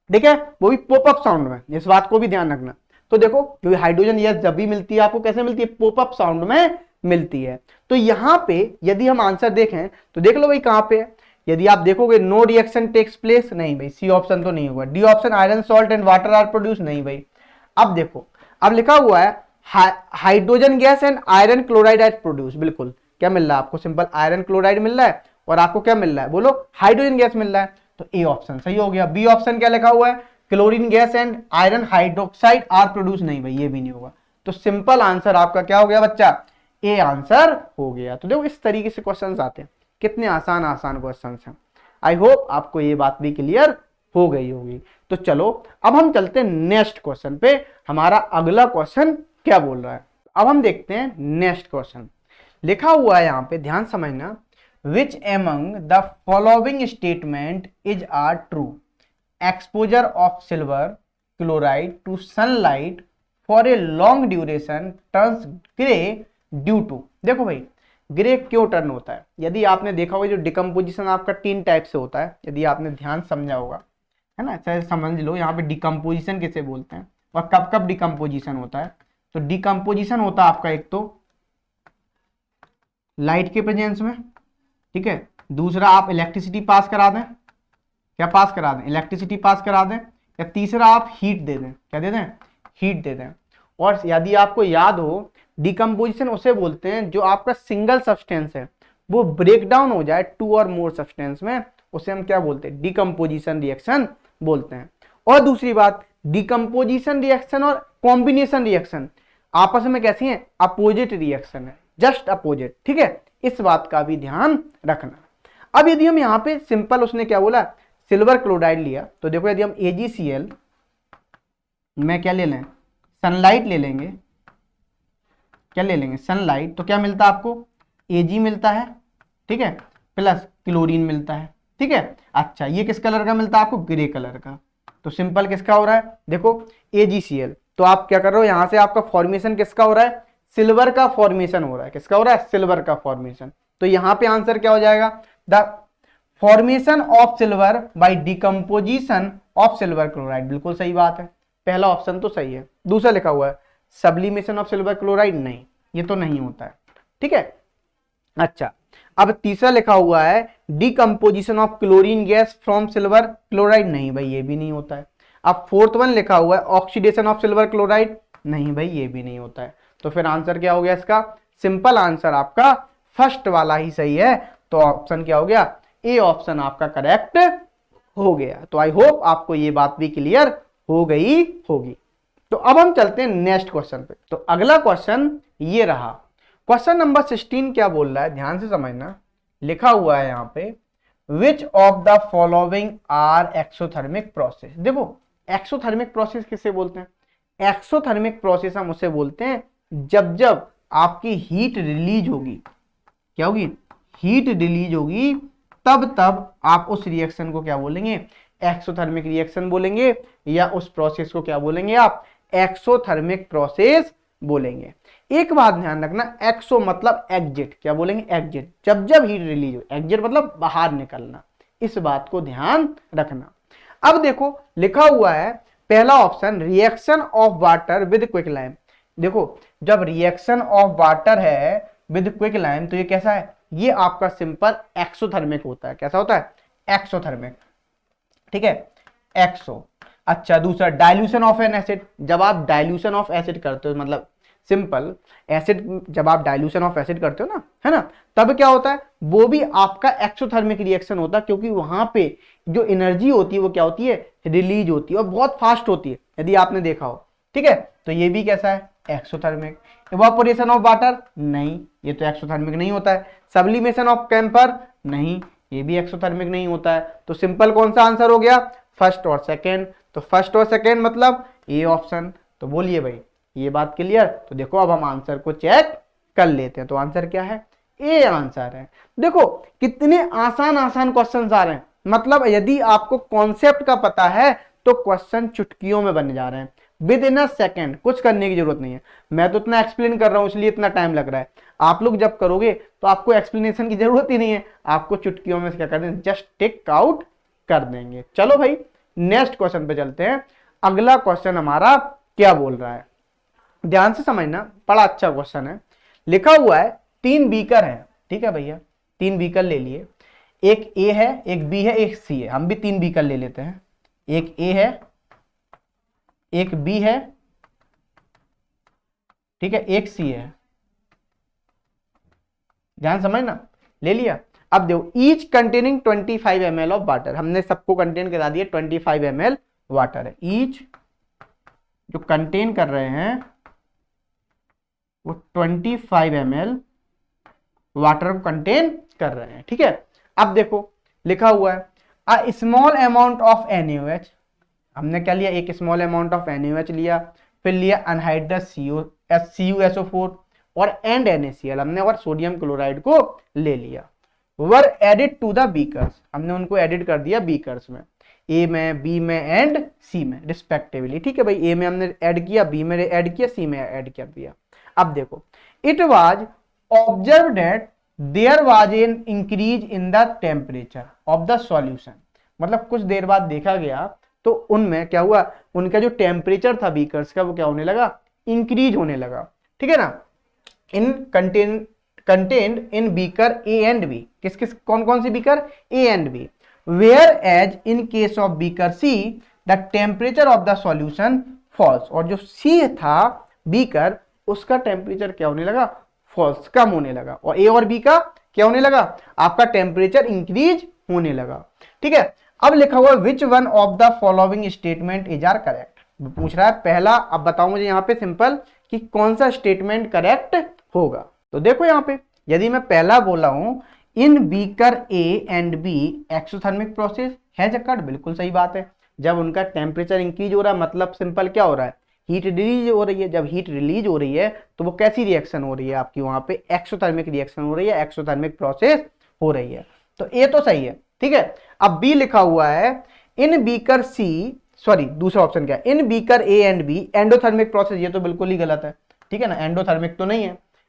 Speaker 2: ठीक है, वो भी पॉपअप साउंड में, इस बात को भी ध्यान रखना। तो देखो क्योंकि हाइड्रोजन गैस जब भी मिलती है आपको कैसे मिलती है, पॉपअप साउंड में मिलती है। तो यहां पे यदि हम आंसर देखें तो देख लो भाई कहां पे है, यदि आप देखोगे नो रिएक्शन टेक्स प्लेस, नहीं भाई, सी ऑप्शन तो नहीं होगा। D option iron salt and water are produce, नहीं भाई। अब देखो, अब लिखा हुआ है hydrogen gas and iron chloride as produce, बिल्कुल क्या मिल रहा है आपको, सिंपल आयरन क्लोराइड मिल रहा है और आपको क्या मिल रहा है, बोलो हाइड्रोजन गैस मिल रहा है। तो ए ऑप्शन सही हो गया। बी ऑप्शन क्या लिखा हुआ है, chlorine gas and iron hydroxide are produce, नहीं भाई ये भी नहीं होगा। तो सिंपल आंसर आपका क्या हो गया बच्चा, ए आंसर हो गया। तो देखो इस तरीके से क्वेश्चंस आते हैं, कितने आसान आसान क्वेश्चंस हैं। आई होप आपको ये बात भी क्लियर हो गई होगी। तो चलो अब हम चलते हैं नेक्स्ट क्वेश्चन पे, हमारा अगला क्वेश्चन क्या बोल रहा है। अब हम देखते हैं नेक्स्ट क्वेश्चन, लिखा हुआ है यहाँ पे, ध्यान समझना, which among the following statement is are true, exposure of silver chloride to sunlight for a long duration turns grey due to. देखो भाई ग्रे क्यों टर्न होता है, यदि आपने देखा होगा जो डिकम्पोजिशन आपका 3 टाइप से होता है, यदि आपने ध्यान समझा होगा, है ना, चाहे समझ लो यहाँ पे डिकम्पोजिशन किसे बोलते हैं और कब कब डिकम्पोजिशन होता है। तो डिकम्पोजिशन होता है आपका एक तो लाइट के प्रेजेंस में, ठीक है, दूसरा आप इलेक्ट्रिसिटी पास करा दें, क्या पास करा दें, इलेक्ट्रिसिटी पास करा दें, या तीसरा आप हीट दे दें, क्या दे दें, हीट दे दें। और यदि आपको याद हो डिकम्पोजिशन उसे बोलते हैं जो आपका सिंगल सब्सटेंस है वो ब्रेक डाउन हो जाए 2 और मोर सब्सटेंस में, उसे हम क्या बोलते हैं, डिकम्पोजिशन रिएक्शन बोलते हैं। और दूसरी बात, डिकम्पोजिशन रिएक्शन और कॉम्बिनेशन रिएक्शन आपस में कैसी हैं, अपोजिट रिएक्शन है, जस्ट अपोजिट। ठीक है, इस बात का भी ध्यान रखना। अब यदि हम यहाँ पे सिंपल, उसने क्या बोला, सिल्वर क्लोराइड लिया, तो देखो यदि हम AgCl में क्या ले लें, सनलाइट ले लेंगे, क्या ले लेंगे, सनलाइट, तो क्या मिलता है आपको, Ag मिलता है, ठीक है, प्लस क्लोरीन मिलता है। ठीक है, अच्छा ये किस कलर का मिलता है आपको, ग्रे कलर का। तो सिंपल किसका हो रहा है, देखो AgCl, तो आप क्या कर रहे हो, यहां से आपका फॉर्मेशन किसका हो रहा है, सिल्वर का फॉर्मेशन हो रहा है, किसका हो रहा है, सिल्वर का फॉर्मेशन। तो यहां पे आंसर क्या हो जाएगा, the formation of silver by decomposition of silver chloride, बिल्कुल सही बात है, पहला ऑप्शन तो सही है। दूसरा लिखा हुआ है सब्लिमेशन ऑफ सिल्वर क्लोराइड, नहीं ये तो नहीं होता है। ठीक है, अच्छा अब तीसरा लिखा हुआ है decomposition of chlorine gas from silver chloride, नहीं भाई ये भी नहीं होता है। अब फोर्थ वन लिखा हुआ है ऑक्सीडेशन ऑफ सिल्वर क्लोराइड, नहीं भाई ये भी नहीं होता है। तो फिर आंसर क्या हो गया इसका? सिंपल आंसर आपका फर्स्ट वाला ही सही है। तो ऑप्शन क्या हो गया? ए ऑप्शन आपका करेक्ट हो गया। तो आई होप आपको ये बात भी क्लियर हो गई होगी। तो अब हम चलते हैं नेक्स्ट क्वेश्चन पे। तो अगला क्वेश्चन ये रहा, क्वेश्चन नंबर 16 क्या बोल रहा है, ध्यान से समझना। लिखा हुआ है यहाँ पे, which of the following are exothermic process. देखो एक्सोथर्मिक प्रोसेस किसे बोलते हैं? एक्सोथर्मिक प्रोसेस हम उसे बोलते हैं जब जब आपकी हीट रिलीज होगी। क्या होगी? हीट रिलीज होगी, तब तब आप उस रिएक्शन को क्या बोलेंगे? एक्सोथर्मिक रिएक्शन बोलेंगे, या उस प्रोसेस को क्या बोलेंगे आप? एक्सोथर्मिक प्रोसेस बोलेंगे। एक बात ध्यान रखना, एक्सो मतलब एग्जिट, क्या बोलेंगे? एग्जिट, जब जब हीट रिलीज हो। एग्जिट मतलब बाहर निकलना, इस बात को ध्यान रखना। अब देखो लिखा हुआ है पहला option, reaction of water with quicklime. देखो जब रिएक्शन ऑफ वाटर है विद क्विकलाइम तो ये कैसा है? ये आपका सिंपल एक्सोथर्मिक होता है। कैसा होता है? एक्सोथर्मिक, ठीक है, एक्सो। अच्छा, दूसरा डाइल्यूशन ऑफ एन एसिड। जब आप डाइल्यूशन ऑफ एसिड करते हो, मतलब सिंपल एसिड, जब आप डाइल्यूशन ऑफ एसिड करते हो ना, है ना, तब क्या होता है? वो भी आपका एक्सोथर्मिक रिएक्शन होता है, क्योंकि वहां पे जो एनर्जी होती है वो क्या होती है? रिलीज होती है, और बहुत फास्ट होती है, यदि आपने देखा हो। ठीक है, तो ये भी कैसा है? एक्सोथर्मिक। इवापोरेशन ऑफ वाटर, नहीं, ये तो एक्सोथर्मिक नहीं होता है। सब्लिमेशन ऑफ कैंपर, नहीं, ये भी एक्सोथर्मिक नहीं होता है। तो सिंपल कौन सा आंसर हो गया? फर्स्ट और सेकेंड। तो फर्स्ट और सेकेंड मतलब ए ऑप्शन। तो बोलिए भाई, ये बात क्लियर? तो देखो अब हम आंसर को चेक कर लेते हैं। तो आंसर क्या है? ए आंसर है। देखो कितने आसान आसान क्वेश्चन आ रहे हैं, मतलब यदि आपको कॉन्सेप्ट का पता है तो क्वेश्चन चुटकियों में बन जा रहे हैं, विद इन अ सेकेंड, कुछ करने की जरूरत नहीं है। मैं तो इतना एक्सप्लेन कर रहा हूं इसलिए इतना टाइम लग रहा है। आप लोग जब करोगे तो आपको एक्सप्लेनेशन की जरूरत ही नहीं है, आपको चुटकियों में क्या कर देंगे? जस्ट टिक आउट कर देंगे। चलो भाई नेक्स्ट क्वेश्चन पे चलते हैं। अगला क्वेश्चन हमारा क्या बोल रहा है, ध्यान से समझना, बड़ा अच्छा क्वेश्चन है। लिखा हुआ है 3 बीकर है, ठीक है भैया, 3 बीकर ले लिए, एक ए है, एक बी है, एक सी है। हम भी 3 बीकर ले लेते हैं, एक ए है, एक बी है, ठीक है, एक सी है। ध्यान समझना, ले लिया। अब देखो, each containing 25 ml of water, हमने सबको कंटेन करा दिया 25 ml वाटर है। ईच जो कंटेन कर रहे हैं वो 25 ml वाटर को कंटेन कर रहे हैं, ठीक है। अब देखो लिखा हुआ है a small amount of NaOH, हमने क्या लिया? एक स्मॉल अमाउंट ऑफ NaOH लिया, फिर लिया अनहाइड्रस CuSO4 और एंड NaCl हमने, और सोडियम क्लोराइड को ले लिया। वर एडिड टू द बीकर्स, हमने उनको एडिट कर दिया बीकर्स में, ए में, बी में एंड सी में रिस्पेक्टिवली, ठीक है भाई। ए में हमने ऐड किया, बी में ऐड किया, सी में ऐड कर दिया। अब देखो, it was observe that there was an increase in the temperature of the solution, मतलब कुछ देर बाद देखा गया तो उनमें क्या हुआ? उनका जो टेम्परेचर था बीकर्स का वो क्या होने लगा? इंक्रीज होने लगा, ठीक है ना। In contained in beaker A and B, किस किस कौन कौन सी beaker? A and B. Where as in case of beaker C the temperature of the solution falls, और जो सी था बीकर उसका टेम्परेचर क्या होने लगा? फॉल्स, कम होने लगा। और ए और बी का क्या होने लगा? आपका टेम्परेचर इंक्रीज होने लगा, ठीक है। अब लिखा हुआ which one of the following statement is are correct, पूछ रहा है पहला। अब बताओ मुझे यहाँ पे सिंपल कि कौन सा स्टेटमेंट करेक्ट होगा। तो देखो यहाँ पे यदि मैं पहला बोला हूं इन beaker A and be exothermic process has occurred, बिल्कुल सही बात है। जब उनका टेम्परेचर इंक्रीज हो रहा है मतलब सिंपल क्या हो रहा है? हीट रिलीज हो रही है। जब हीट रिलीज हो रही है तो वो कैसी रिएक्शन हो रही है आपकी? वहां पे एक्सोथर्मिक रिएक्शन हो रही है, एक्सोथर्मिक प्रोसेस हो रही है। तो ए तो सही है, ठीक है। अब बी लिखा हुआ है इन बीकर सी, सॉरी दूसरा ऑप्शन क्या है? In beaker A and B endothermic process, ये तो बिल्कुल ही गलत है, ठीक है ना, एंडोथर्मिक तो नहीं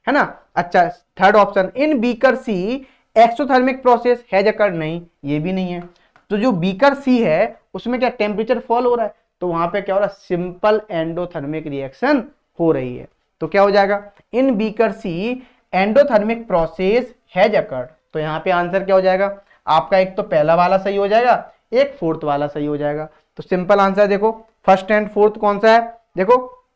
Speaker 2: है ना। अच्छा, third option in beaker C exothermic process has occurred, नहीं, ये भी नहीं है। तो जो बीकर सी है उसमें क्या टेम्परेचर फॉल हो रहा है, तो वहां पे क्या हो रहा है? सिंपल एंडोथर्मिक रिएक्शन हो रही है। तो क्या हो जाएगा? In beaker C endothermic process has occurred. तो यहाँ पे आंसर क्या हो जाएगा आपका? एक तो पहला वाला सही हो जाएगा, एक फोर्थ वाला सही हो जाएगा। तो सिंपल आंसर देखो, फर्स्ट एंड फोर्थ कौन सा है? देखो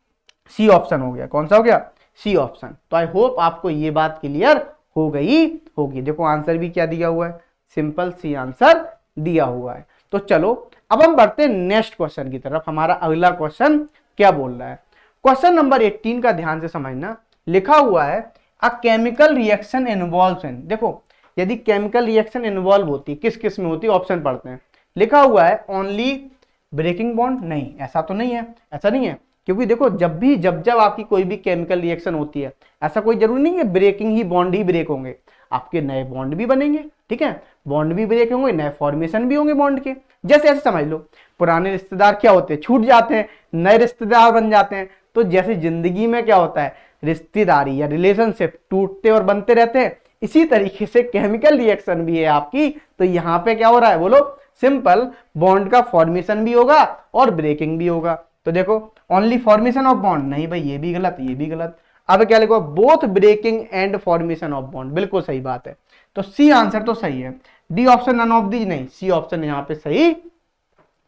Speaker 2: सी ऑप्शन हो गया। कौन सा हो गया? C option. तो आई होप आपको ये बात क्लियर हो गई होगी। देखो आंसर भी क्या दिया हुआ है, सिंपल सी आंसर दिया हुआ है। तो चलो अब हम बढ़ते हैं नेक्स्ट क्वेश्चन की तरफ। हमारा अगला क्वेश्चन क्या बोल रहा है, क्वेश्चन नंबर 18 का ध्यान से समझना। लिखा हुआ है अ केमिकल रिएक्शन इन्वॉल्व्स इन, देखो यदि केमिकल रिएक्शन इन्वॉल्व होती है किस किस में होती है, ऑप्शन पढ़ते हैं। लिखा हुआ है ओनली ब्रेकिंग बॉन्ड, नहीं ऐसा तो नहीं है, ऐसा नहीं है, क्योंकि देखो जब आपकी कोई भी केमिकल रिएक्शन होती है ऐसा कोई जरूरी नहीं है ब्रेकिंग ही बॉन्ड ही ब्रेक होंगे, आपके नए बॉन्ड भी बनेंगे, ठीक है, बॉन्ड भी ब्रेक होंगे, नए फॉर्मेशन भी होंगे बॉन्ड के। जैसे ऐसे समझ लो पुराने रिश्तेदार क्या होते हैं, छूट जाते हैं, नए रिश्तेदार बन जाते हैं। तो जैसे जिंदगी में क्या होता है, रिश्तेदारी या रिलेशनशिप टूटते और बनते रहते हैं, इसी तरीके से केमिकल रिएक्शन भी है आपकी। तो यहाँ पे क्या हो रहा है बोलो, सिंपल बॉन्ड का फॉर्मेशन भी होगा और ब्रेकिंग भी होगा। तो देखो ओनली फॉर्मेशन ऑफ बॉन्ड, नहीं भाई ये भी गलत, ये भी गलत। अब क्या लिखो, both breaking and formation of bond, बिल्कुल सही बात है। तो सी आंसर तो सही है। D option none of the, नहीं, सी ऑप्शन यहाँ पे सही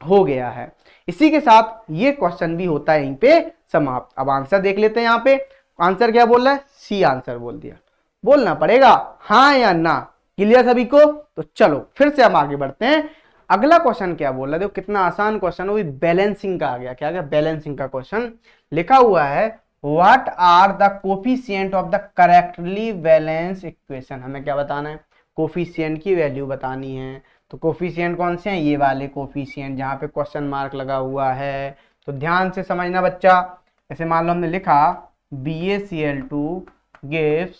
Speaker 2: हो गया है। इसी के साथ ये क्वेश्चन भी होता है यहीं पे समाप्त। अब आंसर देख लेते हैं। यहाँ पे आंसर क्या बोल रहा है, सी आंसर बोल दिया। बोलना पड़ेगा हाँ या ना, क्लियर सभी को। तो चलो फिर से हम आगे बढ़ते हैं। अगला क्वेश्चन क्या बोल रहा है, देखो कितना आसान क्वेश्चन, वो बैलेंसिंग का आ गया। क्या, बैलेंसिंग का क्वेश्चन। लिखा हुआ है what are the coefficient of the correctly balance equation. हमें क्या बताना है, कोफिशिएंट की वैल्यू बतानी है। तो कोफिशिएंट कौन से हैं, ये वाले कोफिशिएंट जहां पे क्वेश्चन मार्क लगा हुआ है। तो ध्यान से समझना बच्चा। ऐसे मान लो हमने लिखा BaCl2 gives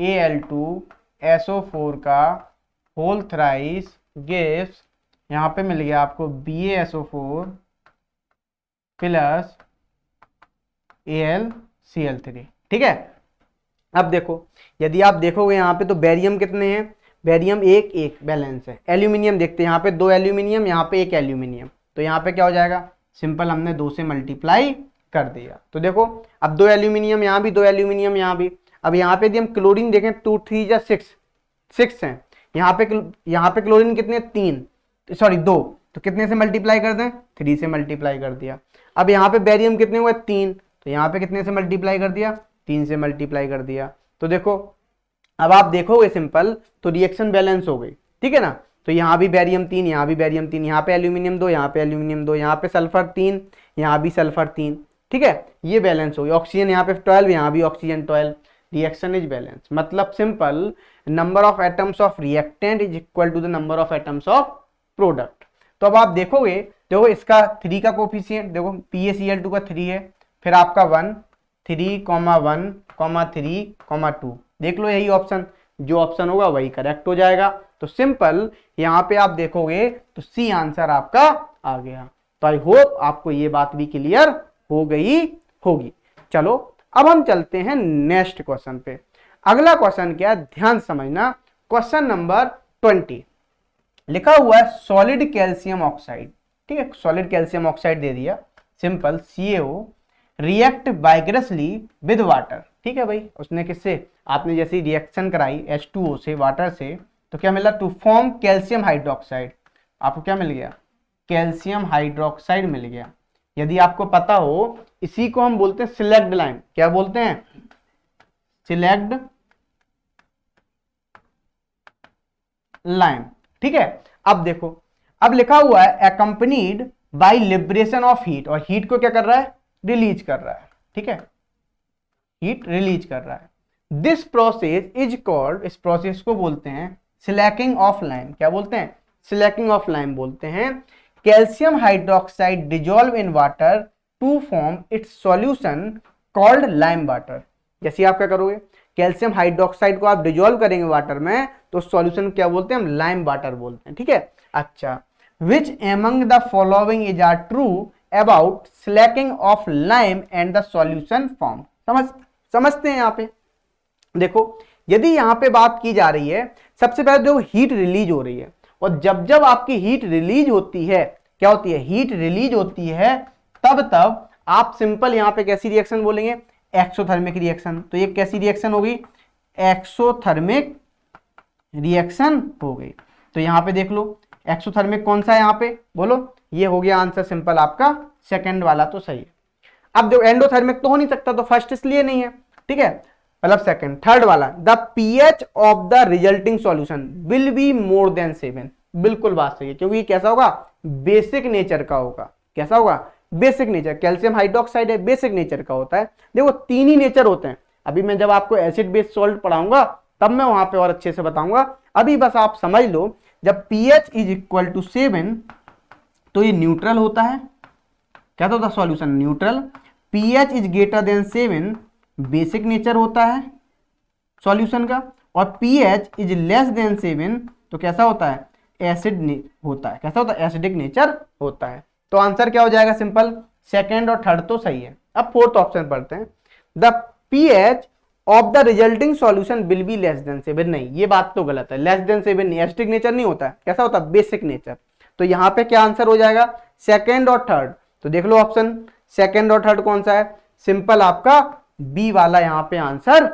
Speaker 2: Al2SO4 का होल थ्राइस gives, यहाँ पे मिल गया आपको BaSO4 प्लस AlCl3, ठीक है। अब देखो यदि आप देखोगे यहाँ पे तो बैरियम कितने हैं, बैरियम एक बैलेंस है। एल्यूमिनियम देखते हैं, यहाँ पे 2 एल्यूमिनियम, यहाँ पे 1 एल्यूमिनियम। तो यहाँ पे क्या हो जाएगा, सिंपल हमने 2 से मल्टीप्लाई कर दिया। तो देखो अब 2 एल्यूमिनियम यहाँ भी, 2 एल्यूमिनियम यहाँ भी। अब यहाँ पे यदि हम क्लोरीन देखें 2 3 जा 6 हैं। यहाँ पे क्लोरीन कितने, 3 सॉरी 2, तो कितने से मल्टीप्लाई कर दें, 3 से मल्टीप्लाई कर दिया। अब यहाँ पे बैरियम कितने हुए, 3, तो यहाँ पे कितने से मल्टीप्लाई कर दिया, 3 से मल्टीप्लाई कर दिया। तो देखो अब आप देखोगे सिंपल तो रिएक्शन बैलेंस हो गई, ठीक है ना। तो यहाँ भी बैरियम 3, यहाँ भी बैरियम 3, यहाँ पे एल्यूमिनियम 2, यहाँ पे एल्यूमिनियम 2, यहाँ पे सल्फर 3, यहाँ भी सल्फर 3, ठीक है, ये बैलेंस हो गई। ऑक्सीजन यहाँ पे 12, यहाँ भी ऑक्सीजन 12, रिएक्शन इज बैलेंस। मतलब simple number of atoms of reactant is equal to the number of atoms of product. तो अब आप देखोगे, देखो इसका 3 का कोफिशिएंट, देखो PaCl2 का 3 है, फिर आपका 1 3, 1, 3, 2, देख लो यही ऑप्शन, जो ऑप्शन होगा वही करेक्ट हो जाएगा। तो सिंपल यहाँ पे आप देखोगे तो सी आंसर आपका आ गया। तो आई होप आपको ये बात भी क्लियर हो गई होगी। चलो अब हम चलते हैं नेक्स्ट क्वेश्चन पे। अगला क्वेश्चन क्या है, ध्यान समझना, क्वेश्चन नंबर 20। लिखा हुआ है सॉलिड कैल्शियम ऑक्साइड, ठीक है, सॉलिड कैल्शियम ऑक्साइड दे दिया, simple CaO react vigorously with water, ठीक है भाई। उसने किससे, आपने जैसी रिएक्शन कराई H2O से, वाटर से, तो क्या मिला, टू फॉर्म कैल्शियम हाइड्रोक्साइड। आपको क्या मिल गया, कैल्शियम हाइड्रोक्साइड मिल गया। यदि आपको पता हो इसी को हम बोलते हैं सिलेक्ट लाइम, क्या बोलते हैं, सिलेक्ट लाइम, ठीक है। अब देखो अब लिखा हुआ है accompanied by liberation of heat, और हीट को क्या कर रहा है, रिलीज कर रहा है, ठीक है, हीट रिलीज कर रहा है। दिस प्रोसेस इज कॉल्ड, इस प्रोसेस को बोलते हैं स्लैकिंग ऑफ लाइम, क्या बोलते हैं, स्लैकिंग ऑफ लाइम बोलते हैं। Calcium hydroxide dissolve in water to form its solution called lime water. जैसे आप क्या करोगे, कैल्शियम हाइड्रोक्साइड को आप डिजोल्व करेंगे वाटर में, तो सॉल्यूशन क्या बोलते हैं, हम लाइम वाटर बोलते हैं, ठीक है। अच्छा, which among the following is are true about slacking of lime and the solution form. समझते हैं यहाँ पे। देखो यदि यहाँ पे बात की जा रही है, सबसे पहले देखो हीट रिलीज हो रही है, और जब आपकी हीट रिलीज होती है, क्या होती है, हीट रिलीज होती है, तब आप सिंपल यहाँ पे कैसी रिएक्शन बोलेंगे, एक्सोथर्मिक रिएक्शन। तो ये कैसी रिएक्शन होगी, एक्सोथर्मिक रिएक्शन हो गई। तो यहाँ पे देख लो एक्सोथर्मिक कौन सा है यहाँ पे, बोलो, ये हो गया आंसर सिंपल आपका सेकंड वाला तो सही है। अब देखो एंडोथर्मिक तो हो नहीं सकता, तो फर्स्ट इसलिए नहीं है। ठीक है, मतलब सेकंड। थर्ड वाला, the pH of the resulting solution will be more than 7। बिल्कुल बात सही है, क्योंकि ये कैसा होगा, बेसिक नेचर का होगा। कैसा होगा, बेसिक नेचर। कैल्शियम हाइड्रोक्साइड है, बेसिक नेचर का होता है। देखो तीन ही नेचर होते हैं, अभी मैं जब आपको एसिड बेस सॉल्ट पढ़ाऊंगा तब मैं वहां पे और अच्छे से बताऊंगा। अभी बस आप समझ लो, जब pH इज इक्वल टू 7 तो ये न्यूट्रल होता है। क्या होता है solution, neutral. pH is greater than 7 basic nature होता है सॉल्यूशन का, और pH इज लेस देन 7 तो कैसा होता है, एसिड होता है। कैसा होता है, एसिडिक नेचर होता है। तो आंसर क्या हो जाएगा, सिंपल, सेकंड और थर्ड तो सही है। अब फोर्थ ऑप्शन पढ़ते हैं, the pH of the resulting solution will be less than 7। नहीं, ये बात तो गलत है, लेस देन 7 नहीं, एसिडिक नेचर नहीं होता है। कैसा होता है, बेसिक नेचर। तो यहाँ पे क्या आंसर हो जाएगा, सेकंड और थर्ड। तो देख लो ऑप्शन, सेकंड और थर्ड कौन सा है, सिंपल आपका बी वाला यहाँ पे आंसर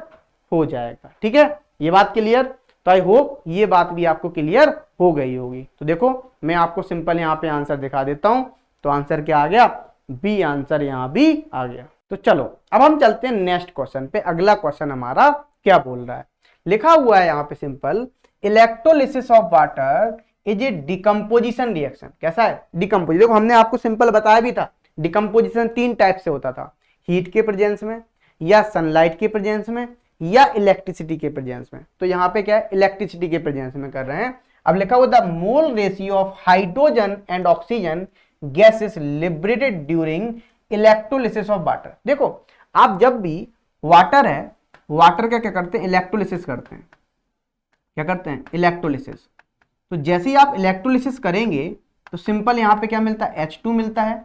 Speaker 2: हो जाएगा। ठीक है, ये बात क्लियर। तो आई होप ये बात भी आपको क्लियर हो गई होगी। तो देखो मैं आपको सिंपल यहाँ पे आंसर दिखा देता हूं। तो आंसर क्या आ गया, बी आंसर यहाँ भी आ गया। तो चलो अब हम चलते हैं नेक्स्ट क्वेश्चन पे। अगला क्वेश्चन हमारा क्या बोल रहा है, लिखा हुआ है यहाँ पे simple, electrolysis of water is a decomposition reaction. कैसा है, डिकम्पोजिशन। देखो हमने आपको सिंपल बताया भी था, डिकम्पोजिशन तीन टाइप से होता था, हीट के प्रेजेंस में, या सनलाइट के प्रेजेंस में, या इलेक्ट्रिसिटी के प्रेजेंस में। तो यहाँ पे क्या है, इलेक्ट्रिसिटी के प्रेजेंस में कर रहे हैं। अब लिखा हुआ the mole ratio of hydrogen and oxygen gas is liberated during electrolysis of water. देखो आप जब भी वाटर है, वाटर का क्या करते हैं, इलेक्ट्रोलिसिस करते हैं। क्या करते हैं, इलेक्ट्रोलिसिस। तो जैसे ही आप इलेक्ट्रोलिसिस करेंगे तो सिंपल यहाँ पे क्या मिलता है, H2 मिलता है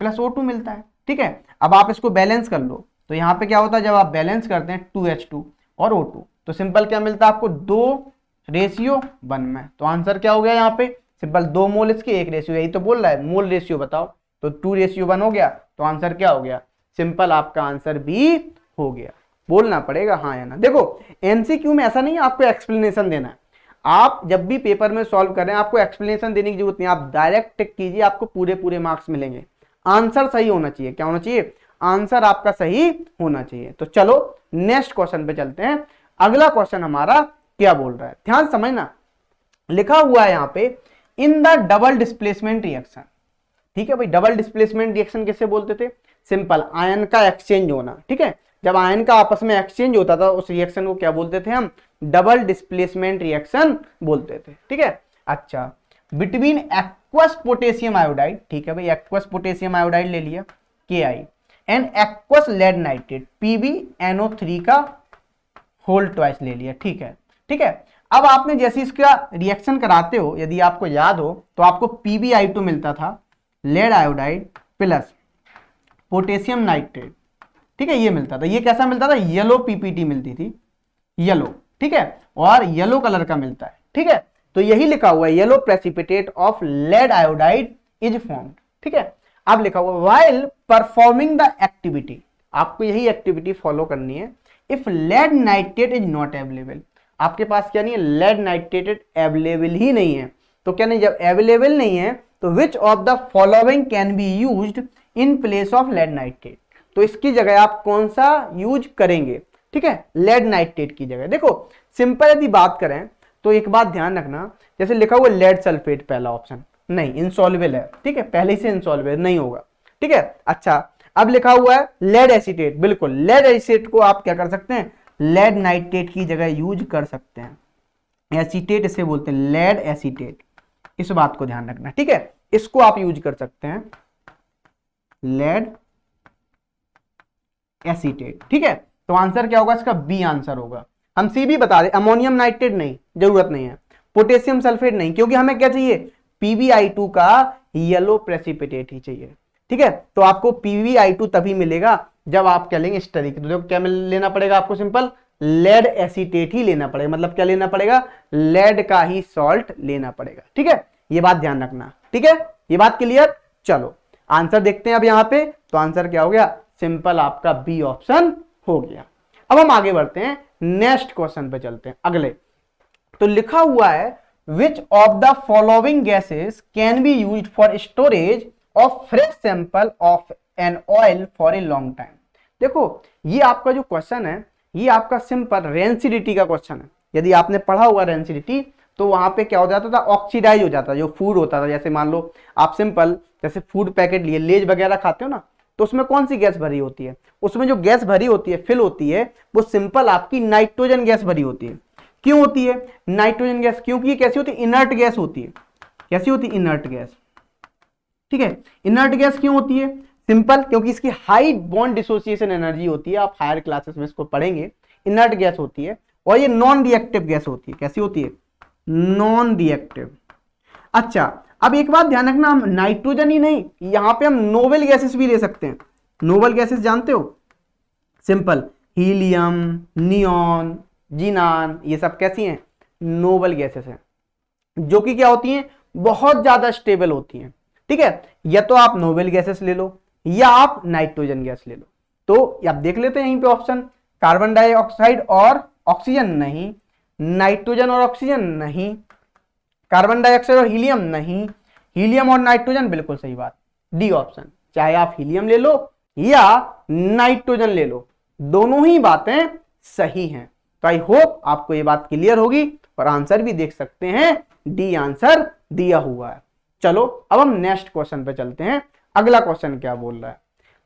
Speaker 2: प्लस O2 मिलता है। ठीक है, अब आप इसको बैलेंस कर लो। तो यहाँ पे क्या होता है, जब आप बैलेंस करते हैं 2H2 और O2 तो सिंपल क्या मिलता है आपको, 2:1 में। तो आंसर क्या हो गया यहाँ पे, सिंपल 2 मोल इसके 1 रेशियो, यही तो बोल रहा है, मोल रेशियो बताओ। तो 2:1 हो गया। तो आंसर क्या हो गया, सिंपल आपका आंसर भी हो गया। बोलना पड़ेगा हाँ या ना। देखो एमसीक्यू में ऐसा नहीं है आपको एक्सप्लेनेशन देना है, आप जब भी पेपर में सॉल्व कर रहे हैं आपको एक्सप्लेनेशन देने की जरूरत नहीं, आप डायरेक्ट टिक कीजिए, आपको पूरे पूरे मार्क्स मिलेंगे। आंसर सही होना चाहिए। क्या होना चाहिए, आंसर आपका सही होना चाहिए। तो चलो नेक्स्ट क्वेश्चन पे चलते हैं। अगला क्वेश्चन हमारा क्या बोल रहा है, ध्यान समझना। लिखा हुआ है यहाँ पे, in the double displacement reaction. ठीक है भाई, डबल डिस्प्लेसमेंट रिएक्शन किसे बोलते थे, सिंपल आयन का एक्सचेंज होना। ठीक है, जब आयन का आपस में एक्सचेंज होता था उस रिएक्शन को क्या बोलते थे हम, डबल डिस्प्लेसमेंट रिएक्शन बोलते थे। ठीक है, अच्छा, बिटवीन एक्वस पोटेशियम आयोडाइड, ठीक है भाई, एक्वस पोटेशियम आयोडाइड ले लिया KI, and aqueous lead nitrate PbNO3 का होल ट्वाइस ले लिया। ठीक है, ठीक है। अब आपने जैसे इसका रिएक्शन कराते हो, यदि आपको याद हो तो आपको PbI2 मिलता था, lead iodide plus potassium nitrate. ठीक है, ये मिलता था। ये कैसा मिलता था, येलो PPT मिलती थी, येलो। ठीक है, और येलो कलर का मिलता है। ठीक है, तो यही लिखा हुआ है, yellow precipitate of lead iodide is formed. ठीक है, अब लिखा हुआ व्हाइल परफॉर्मिंग द एक्टिविटी, आपको यही एक्टिविटी फॉलो करनी है। If lead nitrate is not available, आपके पास क्या नहीं है, लेड नाइट्रेट अवेलेबल ही नहीं है। तो क्या नहीं, जब अवेलेबल नहीं है तो which of the following can be used in place of lead nitrate, तो इसकी जगह आप कौन सा यूज करेंगे। ठीक है, लेड नाइट्रेट की जगह। देखो सिंपल यदि बात करें तो एक बात ध्यान रखना, जैसे लिखा हुआ लेड सल्फेट, पहला ऑप्शन नहीं, इनसॉल्युबल है। ठीक है, पहले से इनसॉल्युबल नहीं होगा। ठीक है, अच्छा, अब लिखा हुआ है लेड एसीटेट, बिल्कुल लेड एसीटेट को आप क्या कर सकते हैं, लेड नाइट्रेट की जगह यूज कर सकते हैं। एसीटेट इसे बोलते हैं, लेड एसीटेट, इस बात को ध्यान रखना। ठीक है, इसको आप यूज कर सकते हैं, लेड एसीटेट। ठीक है, तो आंसर क्या होगा इसका, बी आंसर होगा। हम सी भी बता दें, अमोनियम नाइट्रेट नहीं, जरूरत नहीं है, पोटेशियम सल्फेट नहीं, क्योंकि हमें क्या चाहिए, PbI2 का येलो प्रेसिपिटेट ही चाहिए। ठीक है, तो आपको PbI2 तभी मिलेगा जब आप क्या लेंगे, इस तरीके। तो देखो क्या लेना पड़ेगा आपको, सिंपल लेड एसीटेट ही लेना पड़ेगा, मतलब क्या लेना पड़ेगा, लेड का ही सॉल्ट लेना पड़ेगा। ठीक है, ये बात ध्यान रखना। ठीक है, ये बात क्लियर। चलो आंसर देखते हैं अब यहाँ पे। तो आंसर क्या हो गया, सिंपल आपका बी ऑप्शन हो गया। अब हम आगे बढ़ते हैं, नेक्स्ट क्वेश्चन पे चलते हैं अगले। तो लिखा हुआ है, विच of the following gases can be used for storage of fresh sample of an oil for a long time. देखो ये आपका जो क्वेश्चन है ये आपका सिंपल रेंसिडिटी का क्वेश्चन है। यदि आपने पढ़ा हुआ रेंसिडिटी तो वहां पे क्या हो जाता था, ऑक्सीडाइज हो जाता, जो फूड होता था। जैसे मान लो आप सिंपल जैसे फूड पैकेट लिए, लेज वगैरह खाते हो ना, तो उसमें कौन सी गैस भरी होती है, उसमें जो गैस भरी होती है, फिल होती है, वो सिंपल आपकी नाइट्रोजन गैस भरी होती है। क्यों होती है नाइट्रोजन गैस? क्योंकि ये कैसी होती है, इनर्ट गैस होती है। कैसी होती है, इनर्ट गैस। ठीक है, इनर्ट गैस क्यों होती है? सिंपल क्योंकि इसकी हाई बॉन्ड डिसोसिएशन एनर्जी होती है, आप हायर क्लासेस में इसको पढ़ेंगे। इनर्ट गैस होती है और ये नॉन रिएक्टिव गैस होती है। कैसी होती है, नॉन रिएक्टिव। अच्छा, अब एक बात ध्यान रखना, हम नाइट्रोजन ही नहीं, यहां पे हम नोबल गैसेस भी ले सकते हैं। नोबल गैसेस जानते हो, सिंपल हीलियम, नियॉन, जीनान, ये सब कैसी हैं, नोबल गैसेस हैं, जो कि क्या होती हैं, बहुत ज्यादा स्टेबल होती हैं। ठीक है, या तो आप नोबल गैसेस ले लो या आप नाइट्रोजन गैस ले लो। तो आप देख लेते हैं यहीं पे ऑप्शन, कार्बन डाइऑक्साइड और ऑक्सीजन नहीं, नाइट्रोजन और ऑक्सीजन नहीं, कार्बन डाइऑक्साइड और हीलियम नहीं, हीलियम और नाइट्रोजन बिल्कुल सही बात, डी ऑप्शन। चाहे आप हीलियम ले लो या नाइट्रोजन ले लो, दोनों ही बातें सही हैं। तो आई होप आपको ये बात क्लियर होगी और आंसर भी देख सकते हैं, डी आंसर दिया हुआ है। चलो अब हम नेक्स्ट क्वेश्चन पे चलते हैं। अगला क्वेश्चन क्या बोल रहा है,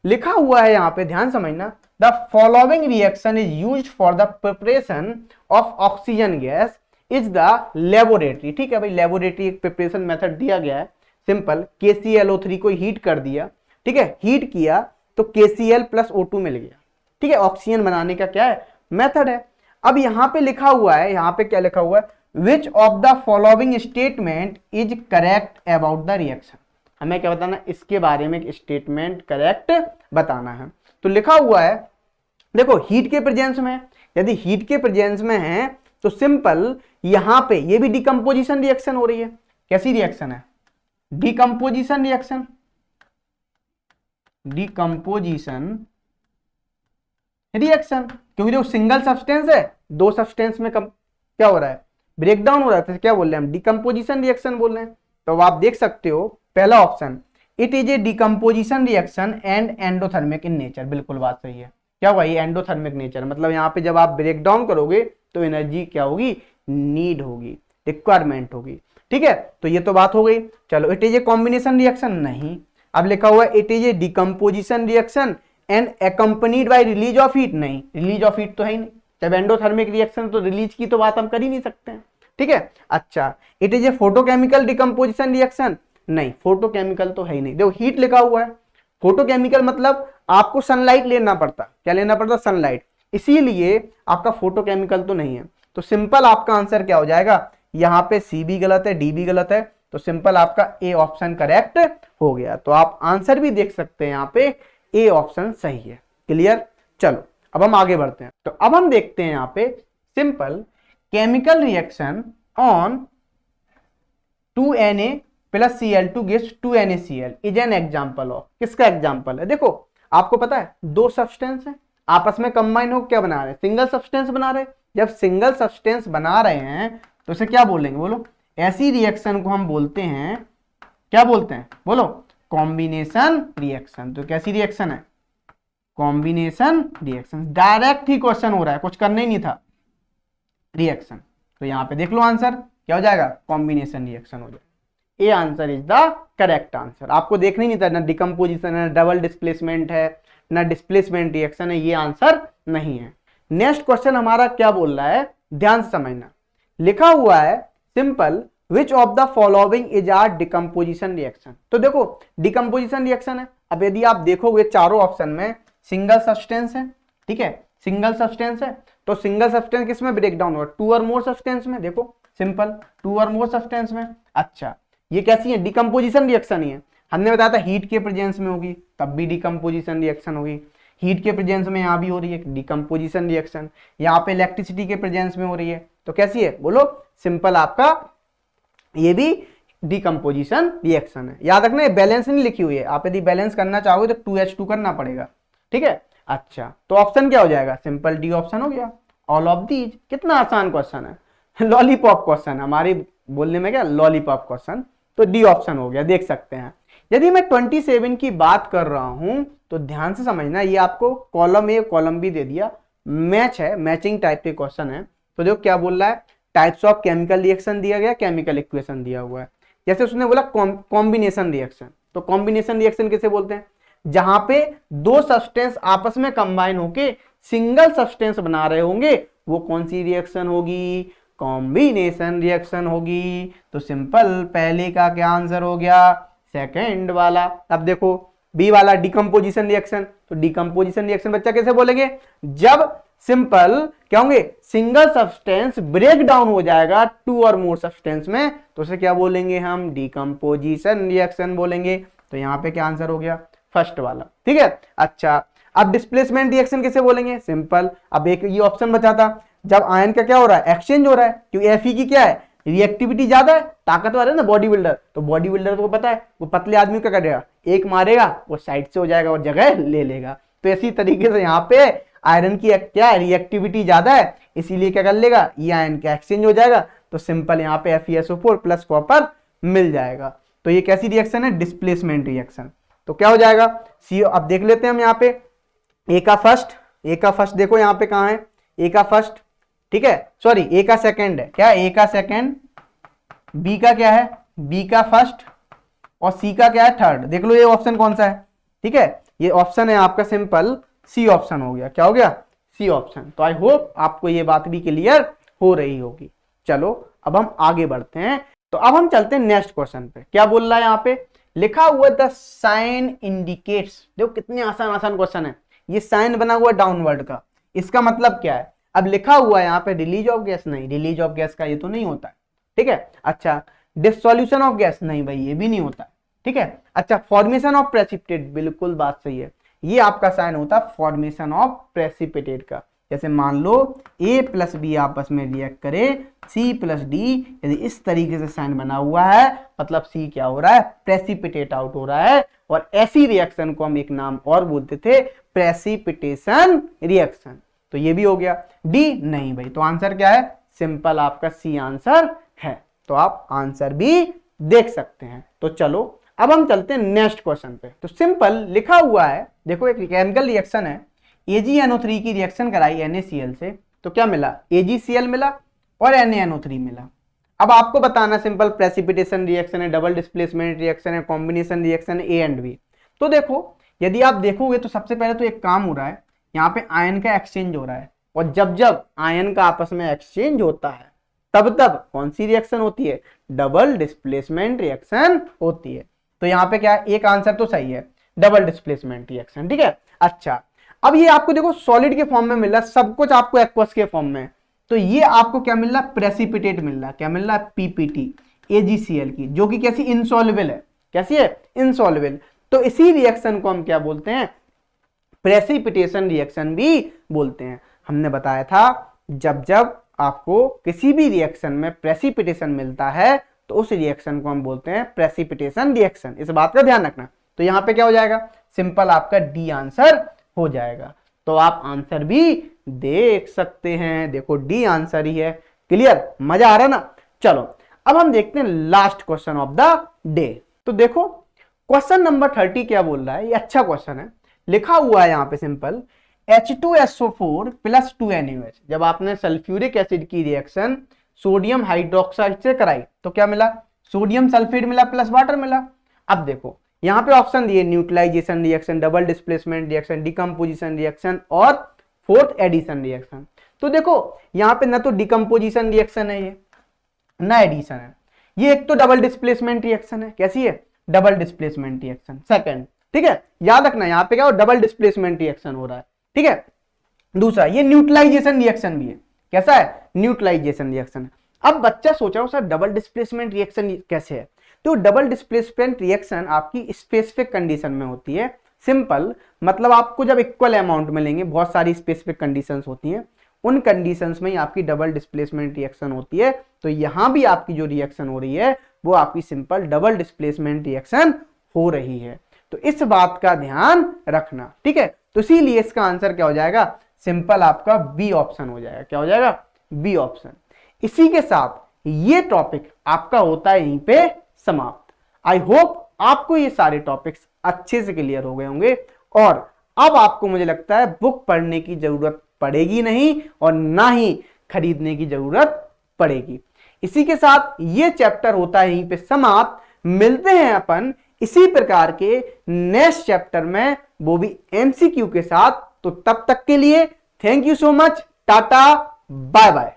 Speaker 2: लिखा हुआ है यहां पे, ध्यान समझना, the following reaction is used for the preparation of oxygen gas is the laboratory. ठीक है भाई, लेबोरेटरी एक प्रिपरेशन मेथड दिया गया है। सिंपल KClO3 को हीट कर दिया, ठीक है, हीट किया तो KCl प्लस O2 मिल गया। ठीक है, ऑक्सीजन बनाने का क्या है, मेथड है। अब यहां पे लिखा हुआ है, यहां पे क्या लिखा हुआ है, विच of the following statement is correct about the reaction. हमें क्या बताना, इसके बारे में एक स्टेटमेंट करेक्ट बताना है। तो लिखा हुआ है, देखो हीट के प्रेजेंस में, यदि हीट के प्रेजेंस में है तो सिंपल यहां पे ये भी डिकम्पोजिशन रिएक्शन हो रही है। कैसी रिएक्शन है, डिकम्पोजिशन रिएक्शन, डिकम्पोजिशन रिएक्शन, क्योंकि जो सिंगल सब्सटेंस है, दो सब्सटेंस में क्या हो रहा है, ब्रेकडाउन हो रहा है, तो क्या बोल रहे हैं हम, डिकम्पोजिशन रिएक्शन बोल रहे हैं। तो आप देख सकते हो पहला option, it is a decomposition reaction and endothermic in nature, बिल्कुल बात सही है। क्या हुआ, ये एंडोथर्मिक नेचर, मतलब यहाँ पे जब आप ब्रेक डाउन करोगे तो एनर्जी क्या होगी, नीड होगी, रिक्वायरमेंट होगी। ठीक है, तो ये तो बात हो गई। चलो, it is a combination reaction, नहीं। अब लिखा हुआ है it is a decomposition reaction and accompanied by release of heat, नहीं, रिलीज ऑफ हीट तो है ही नहीं। जब एंडोथर्मिक रिएक्शन तो रिलीज की तो बात हम कर ही नहीं सकते हैं। ठीक है, अच्छा, it is A photochemical decomposition reaction, नहीं, फोटोकेमिकल तो है ही नहीं। देखो हीट लिखा हुआ है, फोटोकेमिकल मतलब आपको सनलाइट लेना पड़ता, क्या लेना पड़ता, सनलाइट, इसीलिए आपका फोटोकेमिकल तो नहीं है। तो सिंपल आपका आंसर क्या हो जाएगा, यहाँ पे सी भी गलत है, डी भी गलत है, तो सिंपल आपका ए ऑप्शन करेक्ट हो गया। तो आप आंसर भी देख सकते हैं, यहाँ पे ए ऑप्शन सही है। क्लियर, चलो अब हम आगे बढ़ते हैं। तो अब हम देखते हैं यहाँ पे simple chemical reaction on 2Na plus Cl2 gives 2NaCl is an example of, किसका एग्जाम्पल है। देखो आपको पता है, दो सब्सटेंस है, आपस में कंबाइन हो क्या बना रहे हैं, सिंगल सब्सटेंस बना रहे हैं। जब सिंगल सब्सटेंस बना रहे हैं तो उसे क्या बोलेंगे, बोलो, ऐसी रिएक्शन को हम बोलते हैं, क्या बोलते हैं, बोलो, कॉम्बिनेशन रिएक्शन। तो कैसी रिएक्शन है, कॉम्बिनेशन रिएक्शन। डायरेक्ट ही क्वेश्चन हो रहा है, कुछ करना ही नहीं था, रिएक्शन। तो यहां पे देख लो आंसर क्या हो जाएगा, कॉम्बिनेशन रिएक्शन हो जाएगा। A answer is the correct answer. आपको देखना ही नहीं था, ना डिकम्पोजिशन है, डबल डिस्प्लेसमेंट है, ना डिस्प्लेसमेंट रिएक्शन है, ये आंसर नहीं है। नेक्स्ट क्वेश्चन हमारा क्या बोल रहा है, ध्यान से समझना। लिखा हुआ है simple, which of the following is are decomposition reaction. तो देखो डिकम्पोजिशन रिएक्शन है। अब यदि आप देखोगे चारों ऑप्शन में सिंगल सब्सटेंस है, ठीक है, सिंगल सब्सटेंस है, तो सिंगल सब्सटेंस किस में ब्रेक डाउन होगा, टू और मोर सब्सटेंस में। देखो सिंपल टू और मोर सब्सटेंस में। अच्छा, ये कैसी है, डिकम्पोजिशन रिएक्शन ही है। हमने बताया था हीट के प्रेजेंस में होगी तब भी डिकम्पोजिशन रिएक्शन होगी, हीट के प्रेजेंस में यहाँ भी हो रही है डिकम्पोजिशन रिएक्शन, यहाँ पे इलेक्ट्रिसिटी के प्रेजेंस में हो रही है, तो कैसी है, बोलो, सिंपल आपका ये भी डिकम्पोजिशन रिएक्शन है। याद रखना, बैलेंस नहीं लिखी हुई है, आप यदि बैलेंस करना चाहोगे तो 2H2 करना पड़ेगा। ठीक है, अच्छा, तो ऑप्शन क्या हो जाएगा, सिंपल डी ऑप्शन हो गया, ऑल ऑफ दीज। कितना आसान क्वेश्चन है, लॉलीपॉप क्वेश्चन, हमारी बोलने में क्या, लॉलीपॉप क्वेश्चन। तो डी ऑप्शन हो गया, देख सकते हैं। यदि मैं 27 की बात कर रहा हूं तो ध्यान से समझना, ये आपको कॉलम ए कॉलम बी दे दिया, मैच है, मैचिंग टाइप के क्वेश्चन है। तो देखो क्या बोल रहा है, टाइप्स ऑफ केमिकल रिएक्शन दिया गया, केमिकल इक्वेशन दिया हुआ है। जैसे उसने बोला कॉम्बिनेशन रिएक्शन, तो कॉम्बिनेशन रिएक्शन किसे बोलते हैं, जहां पे दो सब्सटेंस आपस में कंबाइन होके सिंगल सब्सटेंस बना रहे होंगे, वो कौन सी रिएक्शन होगी, कॉम्बिनेशन रिएक्शन होगी। तो सिंपल, पहले का क्या आंसर हो गया, सेकंड वाला। अब देखो बी वाला डिकम्पोजिशन रिएक्शन, तो डिकम्पोजिशन रिएक्शन बच्चा कैसे बोलेंगे, जब सिंपल क्या होंगे, सिंगल सब्सटेंस ब्रेक डाउन हो जाएगा टू और मोर सब्सटेंस में, तो उसे क्या बोलेंगे हम, डिकम्पोजिशन रिएक्शन बोलेंगे। तो यहाँ पे क्या आंसर हो गया, फर्स्ट वाला, ठीक है। अच्छा, अब डिस्प्लेसमेंट रिएक्शन कैसे बोलेंगे, सिंपल, अब एक ये ऑप्शन बचा था, जब आयन का क्या हो रहा है, एक्सचेंज हो रहा है, क्योंकि Fe की क्या है, रिएक्टिविटी ज्यादा है, ताकतवर है ना बॉडी बिल्डर, तो बॉडी बिल्डर को पता है वो पतले आदमी को क्या करेगा, एक मारेगा वो साइड से हो जाएगा और जगह ले लेगा। तो इसी तरीके से यहाँ पे आयरन की क्या है, रिएक्टिविटी ज्यादा है, इसीलिए क्या कर लेगा, ये आयन का एक्सचेंज हो जाएगा। तो सिंपल यहाँ पे FeSO4 प्लस कॉपर मिल जाएगा। तो ये कैसी रिएक्शन है, डिस्प्लेसमेंट रिएक्शन। तो क्या हो जाएगा, सी। अब देख लेते हैं हम यहाँ पे ए का फर्स्ट देखो यहाँ पे कहाँ है, ए का फर्स्ट, ठीक है, सॉरी ए का सेकंड है, क्या ए का सेकंड, बी का क्या है, बी का फर्स्ट, और सी का क्या है, थर्ड। देख लो ये ऑप्शन कौन सा है, ठीक है, ये ऑप्शन है आपका सिंपल सी ऑप्शन हो गया। क्या हो गया, सी ऑप्शन। तो आई होप आपको ये बात भी क्लियर हो रही होगी। चलो अब हम आगे बढ़ते हैं। तो अब हम चलते हैं नेक्स्ट क्वेश्चन पे। क्या बोल रहा है यहाँ पे, लिखा हुआ द साइन इंडिकेट्स, देखो कितने आसान आसान क्वेश्चन है। ये साइन बना हुआ डाउनवर्ड का, इसका मतलब क्या है, अब लिखा हुआ है यहाँ पे रिलीज ऑफ गैस, नहीं रिलीज ऑफ गैस का ये तो नहीं होता है, ठीक है। अच्छा, डिसोल्यूशन ऑफ गैस, नहीं भाई ये भी नहीं होता है, ठीक है। अच्छा, फॉर्मेशन ऑफ प्रेसिपिटेट, बिल्कुल बात सही है, ये आपका साइन होता है फॉर्मेशन ऑफ प्रेसिपिटेट का। जैसे मान लो A प्लस बी आपस में रिएक्ट करे, C प्लस डी, यदि इस तरीके से साइन बना हुआ है मतलब C क्या हो रहा है, प्रेसिपिटेट आउट हो रहा है। और ऐसी रिएक्शन को हम एक नाम और बोलते थे, प्रेसिपिटेशन रिएक्शन। तो ये भी हो गया। डी नहीं भाई, तो आंसर क्या है, सिंपल आपका सी आंसर है। तो आप आंसर भी देख सकते हैं। तो चलो अब हम चलते हैं नेक्स्ट क्वेश्चन पे। तो सिंपल लिखा हुआ है, देखो एक केमिकल रिएक्शन है, AgNO3 की रिएक्शन कराई NaCl से, तो क्या मिला, AgCl मिला और NaNO3 मिला। अब आपको बताना सिंपल प्रेसिपिटेशन रिएक्शन है, डबल डिस्प्लेसमेंट रिएक्शन है, कॉम्बिनेशन रिएक्शन है, A एंड B। तो देखो यदि आप देखोगे तो सबसे पहले तो एक काम हो रहा है, यहाँ पे आयन का एक्सचेंज हो रहा है, और जब जब आयन का आपस में एक्सचेंज होता है तब तब कौन सी रिएक्शन होती है, डबल डिस्प्लेसमेंट रिएक्शन होती है। तो यहाँ पे क्या है, एक आंसर तो सही है, डबल डिस्प्लेसमेंट रिएक्शन, ठीक है। अच्छा, अब ये आपको देखो सॉलिड के फॉर्म में मिल रहा है, सब कुछ आपको एक्वस के फॉर्म में, तो ये आपको क्या मिल रहा है, प्रेसिपिटेट मिल रहा है। क्या मिल रहा है, PPT AgCl की, जो कि कैसी, इनसॉल्युबल है। कैसी है, इनसॉल्युबल। तो इसी रिएक्शन को हम क्या बोलते हैं, प्रेसिपिटेशन रिएक्शन भी बोलते हैं। हमने बताया था जब जब आपको किसी भी रिएक्शन में प्रेसिपिटेशन मिलता है तो उस रिएक्शन को हम बोलते हैं प्रेसिपिटेशन रिएक्शन, इस बात का ध्यान रखना। तो यहाँ पे क्या हो जाएगा, सिंपल आपका डी आंसर हो जाएगा। तो आप आंसर भी देख सकते हैं, देखो डी आंसर ही है। क्लियर, मजा आ रहा है ना। चलो अब हम देखते हैं last question of the day. तो देखो क्वेश्चन नंबर 30 क्या बोल रहा है, ये अच्छा क्वेश्चन है। लिखा हुआ है यहाँ पे सिंपल H2SO4 प्लस 2NaOH, जब आपने सल्फ्यूरिक एसिड की रिएक्शन सोडियम हाइड्रोक्साइड से कराई तो क्या मिला, सोडियम सल्फेट मिला प्लस वाटर मिला। अब देखो यहाँ पे ऑप्शन दिए, neutralisation reaction, double displacement reaction, decomposition reaction और फोर्थ एडिशन रिएक्शन। तो देखो यहाँ पे ना तो डिकम्पोजिशन रिएक्शन है ये, ना एडिशन है, ये एक तो डबल डिस्प्लेसमेंट रिएक्शन है। कैसी है, डबल डिस्प्लेसमेंट रिएक्शन सेकंड, ठीक है। याद रखना यहाँ पे क्या हो, डबल डिस्प्लेसमेंट रिएक्शन हो रहा है, ठीक है। दूसरा ये न्यूट्रलाइजेशन रिएक्शन भी है। कैसा है, न्यूट्रलाइजेशन रिएक्शन है। अब बच्चा सोच रहा हो सर डबल डिस्प्लेसमेंट रिएक्शन कैसे है, तो डबल डिस्प्लेसमेंट रिएक्शन आपकी स्पेसिफिक कंडीशन में होती है। सिंपल मतलब आपको जब इक्वल अमाउंट में लेंगे, बहुत सारी स्पेसिफिक कंडीशंस होती हैं, उन कंडीशंस में ही आपकी डबल डिस्प्लेसमेंट रिएक्शन होती है। तो यहां भी आपकी जो रिएक्शन हो रही है वो आपकी सिंपल डबल डिस्प्लेसमेंट रिएक्शन हो रही है। तो इस बात का ध्यान रखना, ठीक है। तो इसीलिए इसका आंसर क्या हो जाएगा, सिंपल आपका बी ऑप्शन हो जाएगा। क्या हो जाएगा, बी ऑप्शन। इसी के साथ ये टॉपिक आपका होता है यहीं पे समाप्त। आई होप आपको ये सारे टॉपिक्स अच्छे से क्लियर हो गए होंगे और अब आपको मुझे लगता है बुक पढ़ने की जरूरत पड़ेगी नहीं और ना ही खरीदने की जरूरत पड़ेगी। इसी के साथ ये चैप्टर होता है यहीं पे समाप्त। मिलते हैं अपन इसी प्रकार के नेक्स्ट चैप्टर में, वो भी एमसीक्यू के साथ। तो तब तक के लिए thank you so much, tata bye bye.